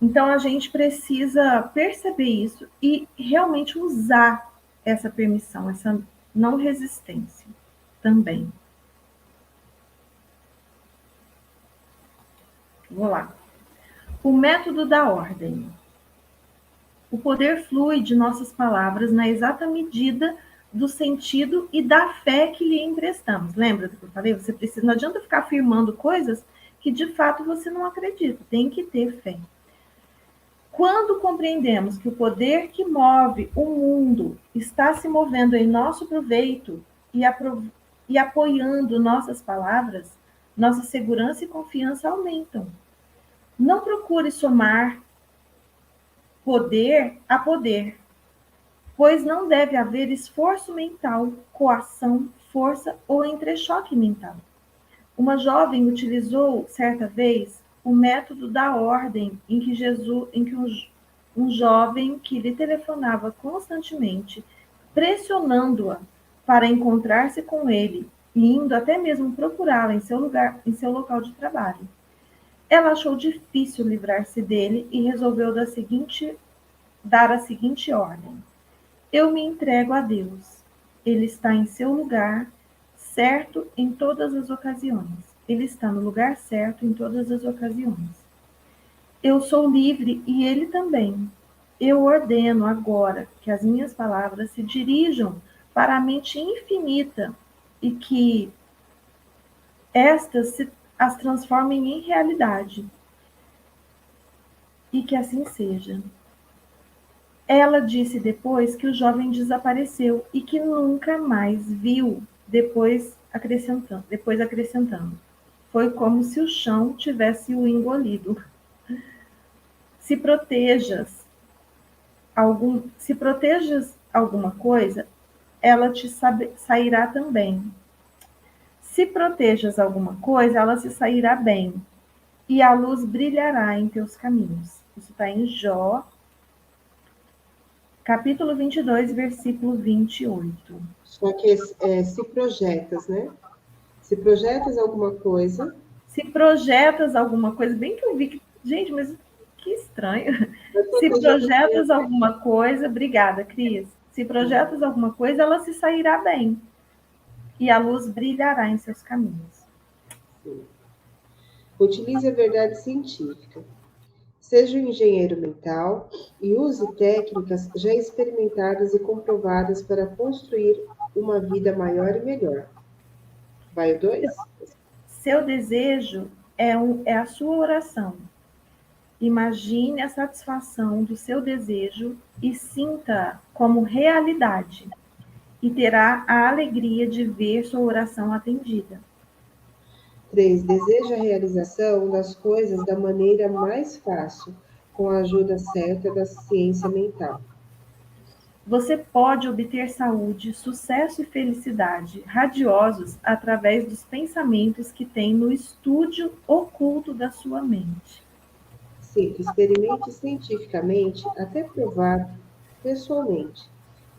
Então a gente precisa perceber isso e realmente usar essa permissão, essa não resistência também. Vou lá. O método da ordem. O poder flui de nossas palavras na exata medida do sentido e da fé que lhe emprestamos. Lembra do que eu falei? Você precisa, não adianta ficar afirmando coisas que de fato você não acredita, tem que ter fé. Quando compreendemos que o poder que move o mundo está se movendo em nosso proveito e apoiando nossas palavras, nossa segurança e confiança aumentam. Não procure somar poder a poder, pois não deve haver esforço mental, coação, força ou entrechoque mental. Uma jovem utilizou, certa vez, o método da ordem em que um jovem que lhe telefonava constantemente, pressionando-a para encontrar-se com ele e indo até mesmo procurá-la em seu local de trabalho. Ela achou difícil livrar-se dele e resolveu dar a seguinte ordem: eu me entrego a Deus. Ele está em seu lugar certo em todas as ocasiões. Ele está no lugar certo em todas as ocasiões. Eu sou livre e ele também. Eu ordeno agora que as minhas palavras se dirijam para a mente infinita e que as transformem em realidade. E que assim seja. Ela disse depois que o jovem desapareceu e que nunca mais viu, depois acrescentando. Foi como se o chão tivesse o engolido. Se protejas se protejas alguma coisa, ela te sairá também. Se protejas alguma coisa, ela se sairá bem, e a luz brilhará em teus caminhos. Isso está em Jó, capítulo 22, versículo 28. Só que se projetas, né? Se projetas alguma coisa. Se projetas alguma coisa, bem que eu vi que. Gente, mas que estranho. Se projetas alguma coisa, obrigada, Cris. Se projetas alguma coisa, ela se sairá bem, e a luz brilhará em seus caminhos. Sim. Utilize a verdade científica. Seja um engenheiro mental e use técnicas já experimentadas e comprovadas para construir uma vida maior e melhor. Vai o 2? Seu desejo é a sua oração. Imagine a satisfação do seu desejo e sinta como realidade, e terá a alegria de ver sua oração atendida. 3. Deseja a realização das coisas da maneira mais fácil, com a ajuda certa da ciência mental. Você pode obter saúde, sucesso e felicidade radiosos através dos pensamentos que tem no estúdio oculto da sua mente. 5. Experimente cientificamente até provar pessoalmente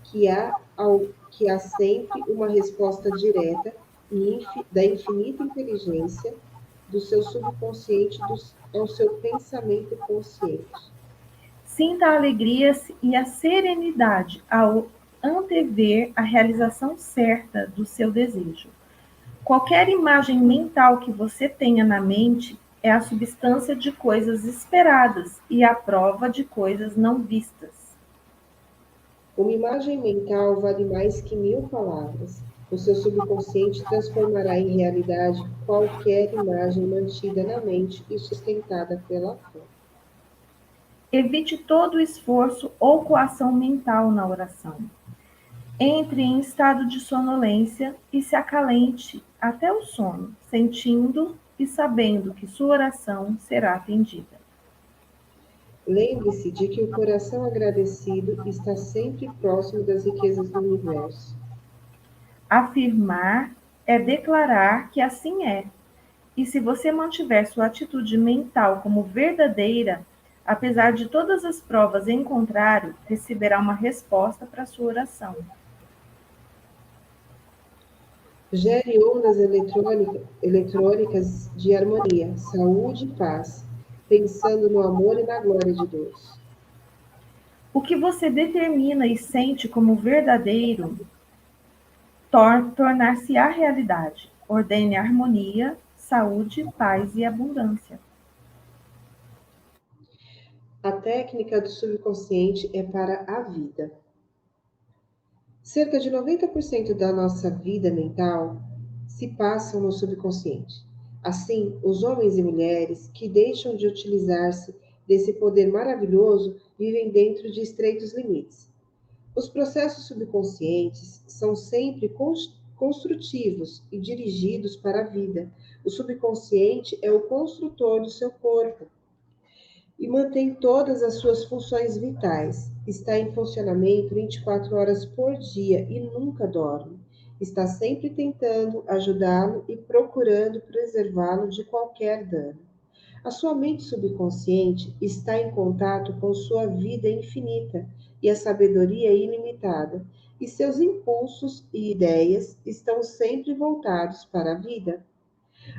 que há sempre uma resposta direta da infinita inteligência do seu subconsciente ao seu pensamento consciente. Sinta a alegria e a serenidade ao antever a realização certa do seu desejo. Qualquer imagem mental que você tenha na mente é a substância de coisas esperadas e a prova de coisas não vistas. Uma imagem mental vale mais que 1000 palavras. O seu subconsciente transformará em realidade qualquer imagem mantida na mente e sustentada pela fé. Evite todo esforço ou coação mental na oração. Entre em estado de sonolência e se acalente até o sono, sentindo e sabendo que sua oração será atendida. Lembre-se de que o coração agradecido está sempre próximo das riquezas do universo. Afirmar é declarar que assim é. E se você mantiver sua atitude mental como verdadeira, apesar de todas as provas em contrário, receberá uma resposta para sua oração. Gere ondas eletrônicas de harmonia, saúde e paz, pensando no amor e na glória de Deus. O que você determina e sente como verdadeiro tornar-se-á realidade. Ordene harmonia, saúde, paz e abundância. A técnica do subconsciente é para a vida. Cerca de 90% da nossa vida mental se passam no subconsciente. Assim, os homens e mulheres que deixam de utilizar-se desse poder maravilhoso vivem dentro de estreitos limites. Os processos subconscientes são sempre construtivos e dirigidos para a vida. O subconsciente é o construtor do seu corpo e mantém todas as suas funções vitais. Está em funcionamento 24 horas por dia e nunca dorme. Está sempre tentando ajudá-lo e procurando preservá-lo de qualquer dano. A sua mente subconsciente está em contato com sua vida infinita e a sabedoria ilimitada, e seus impulsos e ideias estão sempre voltados para a vida.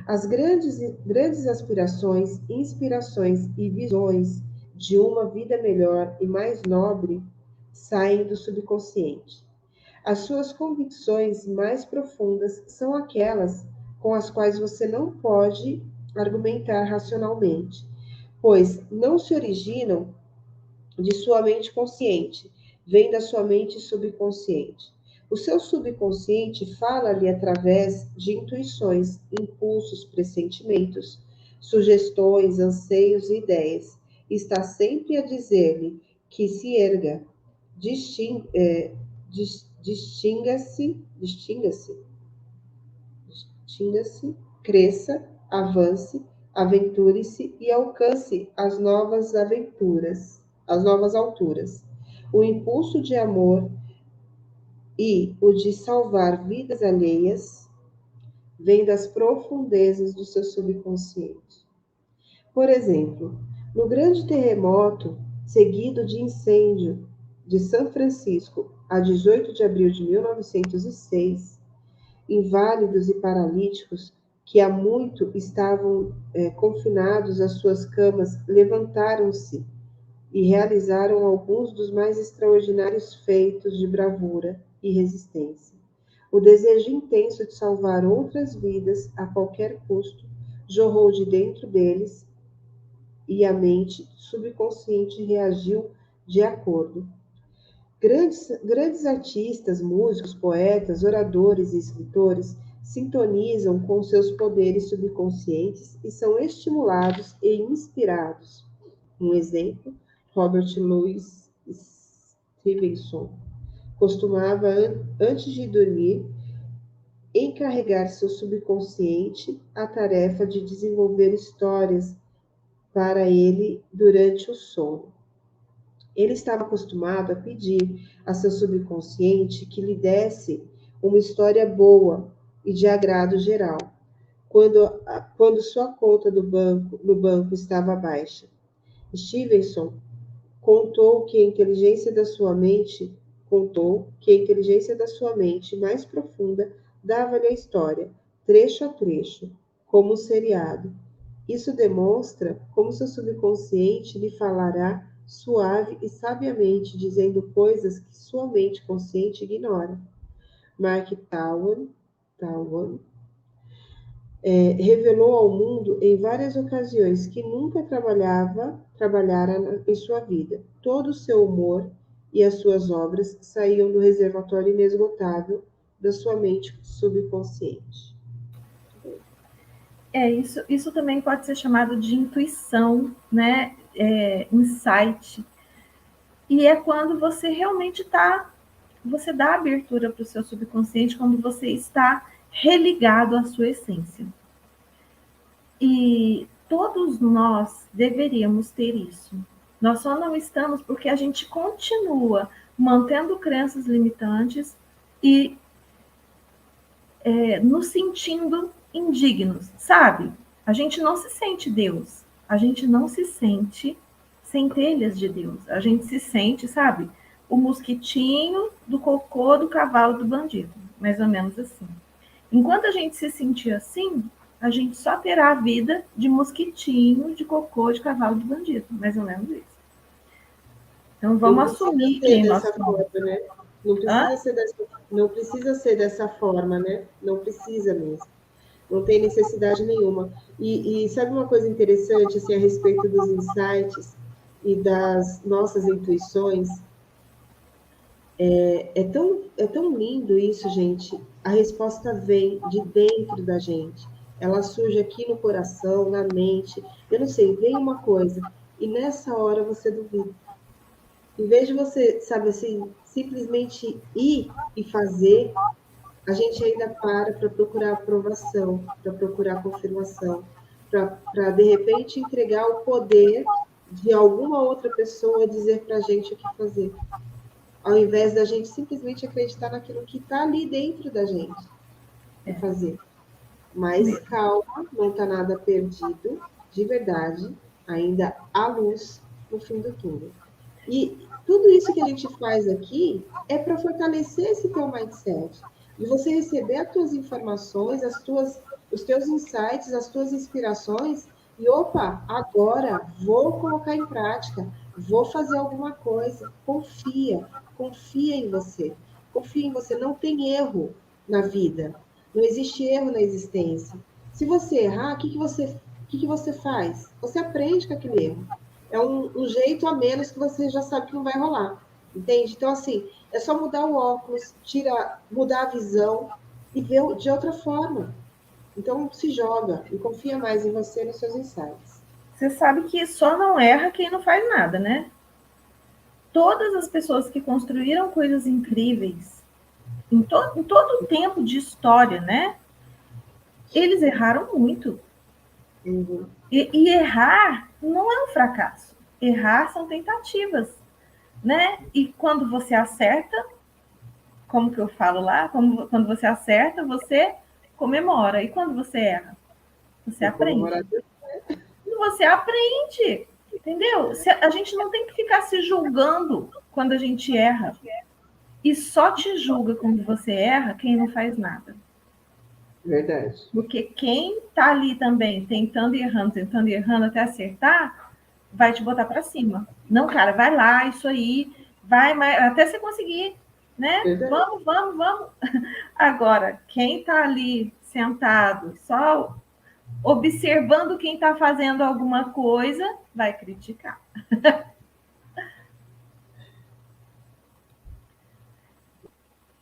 As grandes aspirações, inspirações e visões de uma vida melhor e mais nobre saem do subconsciente. As suas convicções mais profundas são aquelas com as quais você não pode argumentar racionalmente, pois não se originam de sua mente consciente, vêm da sua mente subconsciente. O seu subconsciente fala-lhe através de intuições, impulsos, pressentimentos, sugestões, anseios e ideias. Está sempre a dizer-lhe que se erga, distinga-se, cresça, avance, aventure-se e alcance as novas aventuras, as novas alturas. O impulso de amor e o de salvar vidas alheias vem das profundezas do seu subconsciente. Por exemplo, no grande terremoto seguido de incêndio de São Francisco, a 18 de abril de 1906, inválidos e paralíticos que há muito estavam confinados às suas camas levantaram-se e realizaram alguns dos mais extraordinários feitos de bravura e resistência. O desejo intenso de salvar outras vidas a qualquer custo jorrou de dentro deles e a mente subconsciente reagiu de acordo. Grandes artistas, músicos, poetas, oradores e escritores sintonizam com seus poderes subconscientes e são estimulados e inspirados. Um exemplo, Robert Louis Stevenson costumava, antes de dormir, encarregar seu subconsciente a tarefa de desenvolver histórias para ele durante o sono. Ele estava acostumado a pedir a seu subconsciente que lhe desse uma história boa e de agrado geral, quando sua conta no banco estava baixa. Stevenson contou que a inteligência da sua mente mais profunda dava-lhe a história, trecho a trecho, como um seriado. Isso demonstra como seu subconsciente lhe falará suave e sabiamente, dizendo coisas que sua mente consciente ignora. Mark Twain revelou ao mundo em várias ocasiões que nunca trabalhara em sua vida. Todo o seu humor e as suas obras saíam do reservatório inesgotável da sua mente subconsciente. Isso também pode ser chamado de intuição, né? Insight. E é quando você realmente você dá abertura para o seu subconsciente, quando você está religado à sua essência. E todos nós deveríamos ter isso. Nós só não estamos porque a gente continua mantendo crenças limitantes e nos sentindo indignos, sabe? A gente não se sente Deus, a gente não se sente centelhas de Deus, a gente se sente, sabe? O mosquitinho do cocô do cavalo do bandido, mais ou menos assim. Enquanto a gente se sentir assim, a gente só terá a vida de mosquitinho, de cocô, de cavalo do bandido, mais ou menos isso. Então vamos assumir quem nós somos. Né? Não precisa ser dessa forma, né? Não precisa mesmo. Não tem necessidade nenhuma. E sabe uma coisa interessante assim, a respeito dos insights e das nossas intuições? É tão lindo isso, gente. A resposta vem de dentro da gente. Ela surge aqui no coração, na mente. Eu não sei, vem uma coisa. E nessa hora você duvida. Em vez de você, sabe assim, simplesmente ir e fazer, a gente ainda para procurar aprovação, para procurar confirmação, para de repente entregar o poder de alguma outra pessoa dizer para a gente o que fazer, ao invés da gente simplesmente acreditar naquilo que está ali dentro da gente e fazer. Mas Mesmo. calma, não está nada perdido, de verdade, ainda há luz no fim do túnel. E tudo isso que a gente faz aqui é para fortalecer esse teu mindset, de você receber as tuas informações, os teus insights, as tuas inspirações, e opa, agora vou colocar em prática, vou fazer alguma coisa. Confia, confia em você. Confia em você, não tem erro na vida. Não existe erro na existência. Se você errar, o que você faz? Você aprende com aquele erro. É um jeito a menos que você já sabe que não vai rolar. Entende? Então, assim, é só mudar o óculos, mudar a visão e ver de outra forma. Então, se joga e confia mais em você e nos seus insights. Você sabe que só não erra quem não faz nada, né? Todas as pessoas que construíram coisas incríveis em todo o tempo de história, né? Eles erraram muito. Uhum. E errar não é um fracasso. Errar são tentativas, né? E quando você acerta, como que eu falo lá, quando você acerta, você comemora. E quando você erra, você Tem que aprende. comemorar. E você aprende, entendeu? A gente não tem que ficar se julgando quando a gente erra. E só te julga quando você erra quem não faz nada. Verdade. Porque quem tá ali também tentando e errando até acertar, vai te botar para cima. Não, cara, vai lá, isso aí, vai, até você conseguir, né? Verdade. Vamos, vamos, vamos. Agora, quem tá ali sentado, só observando quem tá fazendo alguma coisa, vai criticar.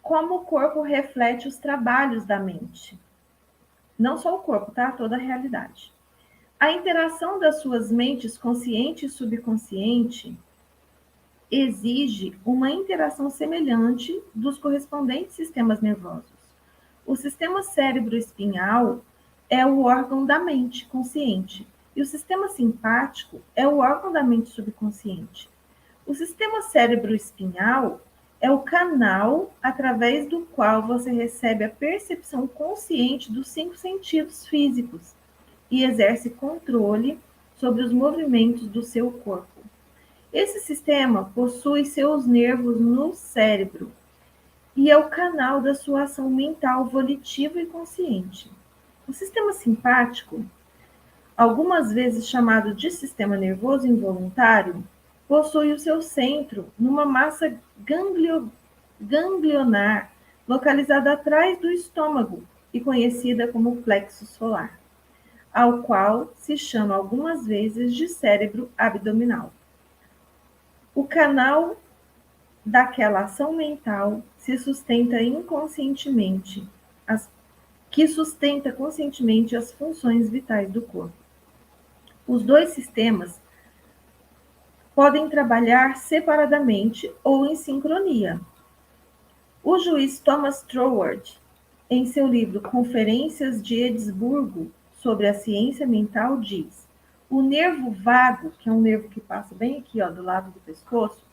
Como o corpo reflete os trabalhos da mente. Não só o corpo, tá? Toda a realidade. A interação das suas mentes consciente e subconsciente exige uma interação semelhante dos correspondentes sistemas nervosos. O sistema cérebro-espinhal é o órgão da mente consciente e o sistema simpático é o órgão da mente subconsciente. O sistema cérebro-espinhal é o canal através do qual você recebe a percepção consciente dos 5 sentidos físicos e exerce controle sobre os movimentos do seu corpo. Esse sistema possui seus nervos no cérebro e é o canal da sua ação mental volitiva e consciente. O sistema simpático, algumas vezes chamado de sistema nervoso involuntário, possui o seu centro numa massa ganglionar localizada atrás do estômago e conhecida como plexo solar, ao qual se chama algumas vezes de cérebro abdominal. O canal daquela ação mental se sustenta inconscientemente, que sustenta conscientemente as funções vitais do corpo. Os dois sistemas podem trabalhar separadamente ou em sincronia. O juiz Thomas Troward, em seu livro Conferências de Edimburgo sobre a Ciência Mental, diz: o nervo vago, que é um nervo que passa bem aqui, ó, do lado do pescoço,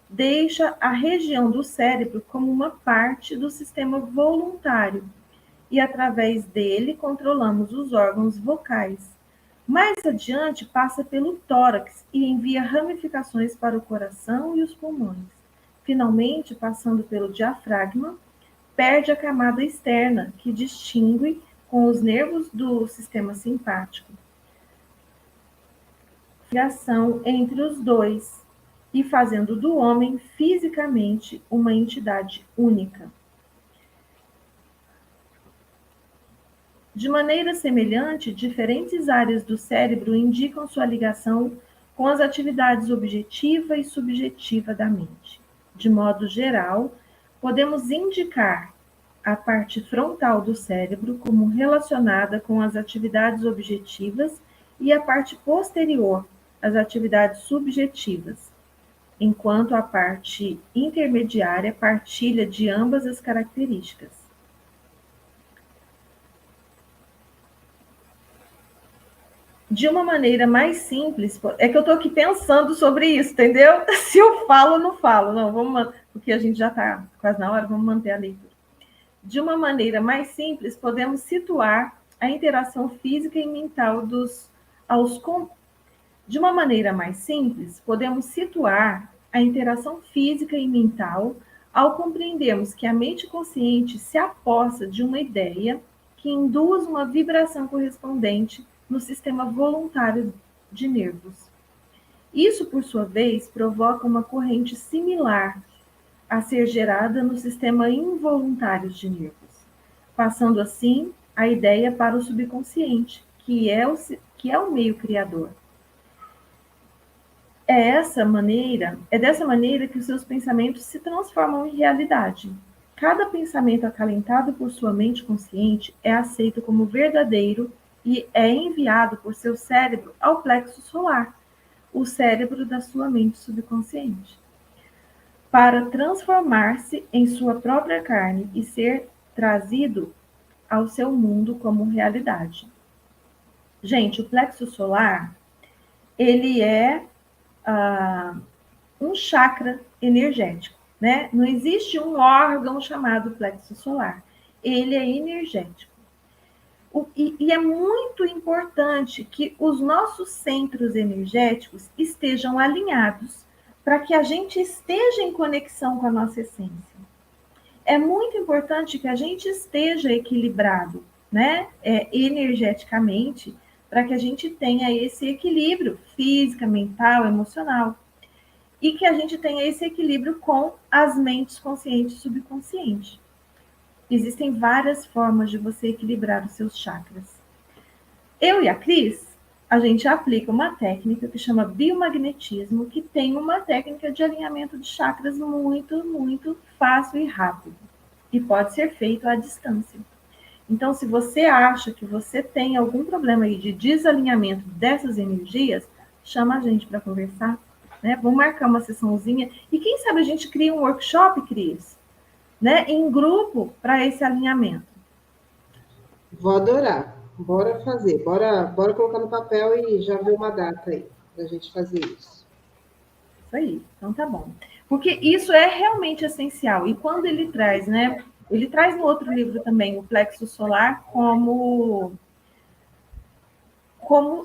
deixa a região do cérebro como uma parte do sistema voluntário e, através dele, controlamos os órgãos vocais. Mais adiante, passa pelo tórax e envia ramificações para o coração e os pulmões. Finalmente, passando pelo diafragma, perde a camada externa, que distingue com os nervos do sistema simpático. Ligação entre os dois e fazendo do homem fisicamente uma entidade única. De maneira semelhante, diferentes áreas do cérebro indicam sua ligação com as atividades objetiva e subjetiva da mente. De modo geral, podemos indicar a parte frontal do cérebro como relacionada com as atividades objetivas e a parte posterior, as atividades subjetivas, enquanto a parte intermediária partilha de ambas as características. De uma maneira mais simples, é que eu estou aqui pensando sobre isso, entendeu? Se eu falo ou não falo, não, vamos, porque a gente já está quase na hora, vamos manter a leitura. De uma maneira mais simples, podemos situar a interação física e mental de uma maneira mais simples, podemos situar a interação física e mental ao compreendermos que a mente consciente se apossa de uma ideia que induz uma vibração correspondente no sistema voluntário de nervos. Isso, por sua vez, provoca uma corrente similar a ser gerada no sistema involuntário de nervos, passando assim a ideia para o subconsciente, que é o meio criador. É dessa maneira que os seus pensamentos se transformam em realidade. Cada pensamento acalentado por sua mente consciente é aceito como verdadeiro e é enviado por seu cérebro ao plexo solar, o cérebro da sua mente subconsciente, para transformar-se em sua própria carne e ser trazido ao seu mundo como realidade. Gente, o plexo solar, ele é um chakra energético, né? Não existe um órgão chamado plexo solar. Ele é energético. E é muito importante que os nossos centros energéticos estejam alinhados para que a gente esteja em conexão com a nossa essência. É muito importante que a gente esteja equilibrado, né? Energeticamente, para que a gente tenha esse equilíbrio físico, mental, emocional. E que a gente tenha esse equilíbrio com as mentes consciente e subconsciente. Existem várias formas de você equilibrar os seus chakras. Eu e a Cris, a gente aplica uma técnica que chama biomagnetismo, que tem uma técnica de alinhamento de chakras muito, muito fácil e rápido. E pode ser feito à distância. Então, se você acha que você tem algum problema aí de desalinhamento dessas energias, chama a gente para conversar, né? Vamos marcar uma sessãozinha e quem sabe a gente cria um workshop, Cris, né? Em grupo para esse alinhamento. Vou adorar. Bora fazer. Bora colocar no papel e já ver uma data aí para a gente fazer isso. Isso aí. Então tá bom. Porque isso é realmente essencial. E quando ele traz, né? Ele traz no outro livro também o plexo solar como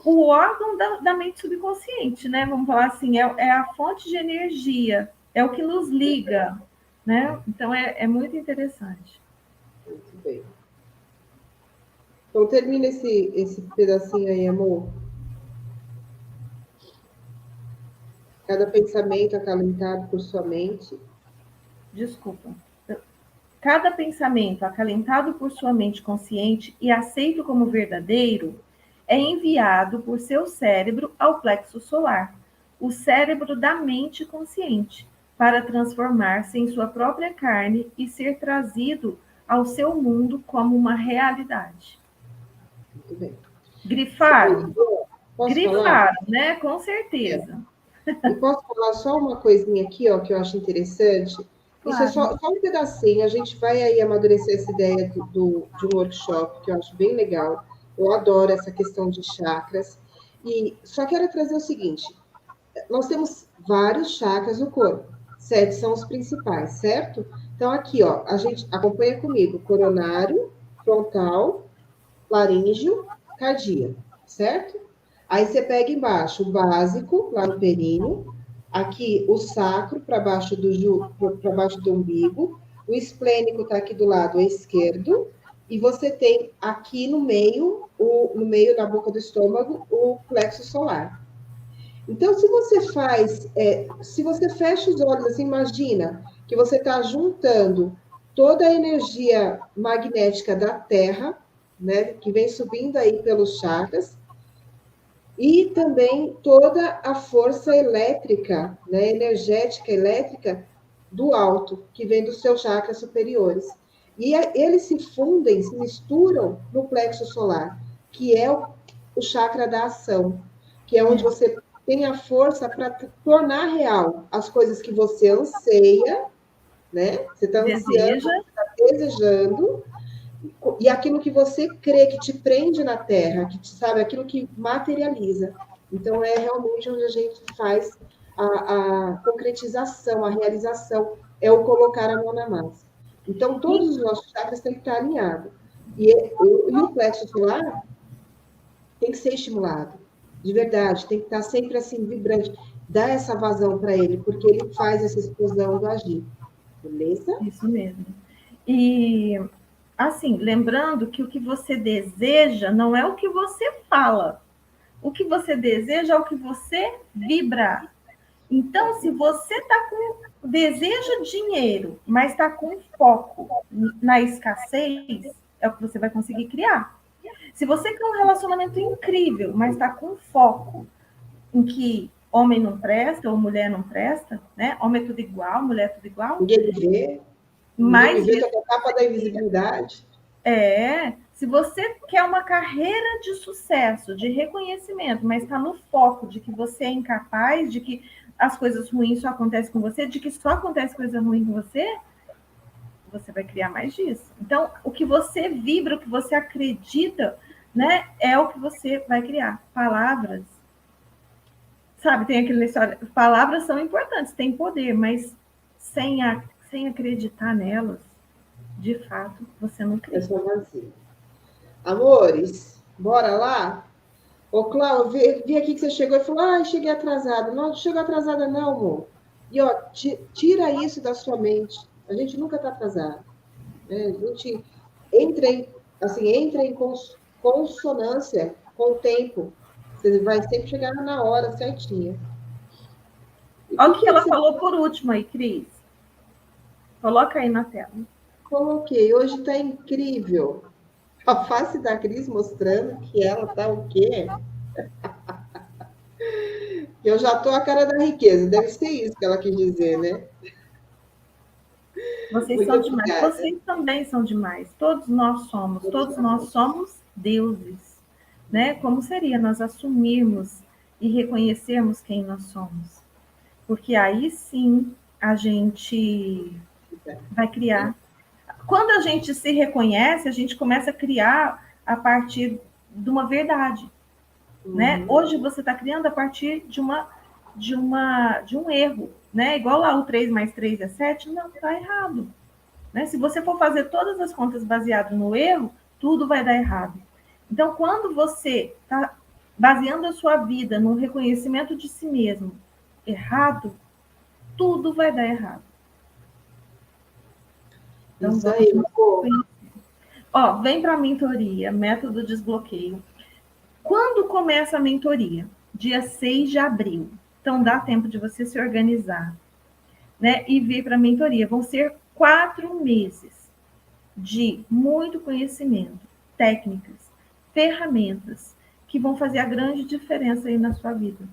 o órgão da mente subconsciente, né? Vamos falar assim, é a fonte de energia, é o que nos liga, né? Então é muito interessante. Muito bem. Então termina esse pedacinho aí, amor. Cada pensamento acalentado por sua mente. Desculpa. Cada pensamento acalentado por sua mente consciente e aceito como verdadeiro é enviado por seu cérebro ao plexo solar, o cérebro da mente consciente, para transformar-se em sua própria carne e ser trazido ao seu mundo como uma realidade. Muito bem. Grifaram? Grifaram, falar? né? Com certeza. E posso falar só uma coisinha aqui, ó, que eu acho interessante? Claro. Isso é só um pedacinho, a gente vai aí amadurecer essa ideia de um workshop, que eu acho bem legal. Eu adoro essa questão de chakras. E só quero trazer o seguinte: nós temos vários chakras no corpo, 7 são os principais, certo? Então, aqui, ó, a gente acompanha comigo: coronário, frontal, laríngeo, cardíaco, certo? Aí você pega embaixo o básico, lá no períneo, aqui o sacro para baixo do umbigo, o esplênico está aqui do lado esquerdo, e você tem aqui no meio, na boca do estômago, o plexo solar. Então, se você fecha os olhos assim, imagina que você está juntando toda a energia magnética da Terra, né, que vem subindo aí pelos chakras, e também toda a força elétrica, né, energética elétrica, do alto, que vem dos seus chakras superiores. E eles se fundem, se misturam no plexo solar, que é o chakra da ação, que é onde você tem a força para tornar real as coisas que você anseia, né? Você está ansiando, está desejando, e aquilo que você crê que te prende na Terra, que sabe, aquilo que materializa. Então, é realmente onde a gente faz a concretização, a realização, é o colocar a mão na massa. Então, todos os nossos chakras têm que estar alinhados. E o plexo solar tem que ser estimulado, de verdade, tem que estar sempre assim, vibrante. Dá essa vazão para ele, porque ele faz essa explosão do agir. Beleza? Isso mesmo. E, assim, lembrando que o que você deseja não é o que você fala. O que você deseja é o que você vibra. Então, se você deseja dinheiro, mas está com foco na escassez, é o que você vai conseguir criar. Se você quer um relacionamento incrível, mas está com foco em que homem não presta ou mulher não presta, né? Homem é tudo igual, mulher é tudo igual. Ninguém vê. Mas Ninguém vê a capa da invisibilidade. Se você quer uma carreira de sucesso, de reconhecimento, mas está no foco de que você é incapaz, de que as coisas ruins só acontecem com você, de que só acontece coisa ruim com você, você vai criar mais disso. Então, o que você vibra, o que você acredita, né, é o que você vai criar. Palavras, sabe, tem aquele história, palavras são importantes, têm poder, mas sem acreditar nelas, de fato, você não cria. É só vazio. Amores, bora lá? Ô, Cláudio, vi aqui que você chegou e falou, cheguei atrasada. Não, não chegou atrasada não, amor. E, ó, tira isso da sua mente. A gente nunca está atrasado. Né? A gente entra em consonância com o tempo. Você vai sempre chegar na hora certinha. Olha o que ela falou por último aí, Cris. Coloca aí na tela. Coloquei. Hoje está incrível. A face da Cris mostrando que ela tá o quê? Eu já tô a cara da riqueza. Deve ser isso que ela quis dizer, né? Vocês muito são demais. Obrigada. Vocês também são demais. Todos nós somos deuses, né? Como seria nós assumirmos e reconhecermos quem nós somos? Porque aí sim a gente vai criar. Quando a gente se reconhece, a gente começa a criar a partir de uma verdade, né? Hoje você está criando a partir de um erro, né? Igual lá o 3 mais 3 é 7, não, está errado. Né? Se você for fazer todas as contas baseado no erro, tudo vai dar errado. Então, quando você está baseando a sua vida no reconhecimento de si mesmo errado, tudo vai dar errado. Então, isso aí, ó, vem para a mentoria, método desbloqueio. Quando começa a mentoria? Dia 6 de abril. Então, dá tempo de você se organizar, né? E vir para a mentoria. Vão ser 4 meses de muito conhecimento, técnicas, ferramentas que vão fazer a grande diferença aí na sua vida.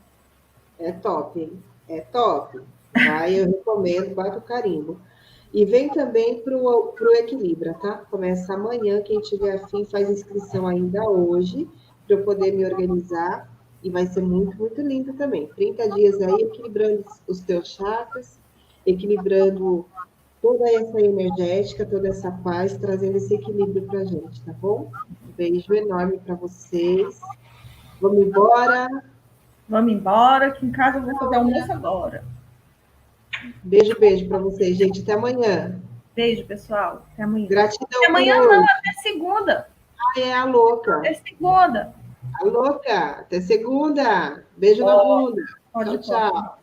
É top, hein? É top. Aí eu recomendo, bate o carimbo. E vem também para o Equilibra, tá? Começa amanhã, quem tiver afim faz inscrição ainda hoje, para eu poder me organizar. E vai ser muito, muito lindo também. 30 dias aí, equilibrando os teus chakras, equilibrando toda essa energética, toda essa paz, trazendo esse equilíbrio para a gente, tá bom? Um beijo enorme para vocês. Vamos embora? Vamos embora, que em casa eu vou fazer almoço agora. Beijo, beijo para vocês, gente. Até amanhã. Beijo, pessoal. Até amanhã. Gratidão. Até amanhã não, até segunda. É a louca. Até segunda. A louca. Até segunda. Beijo na bunda. Tchau, tchau.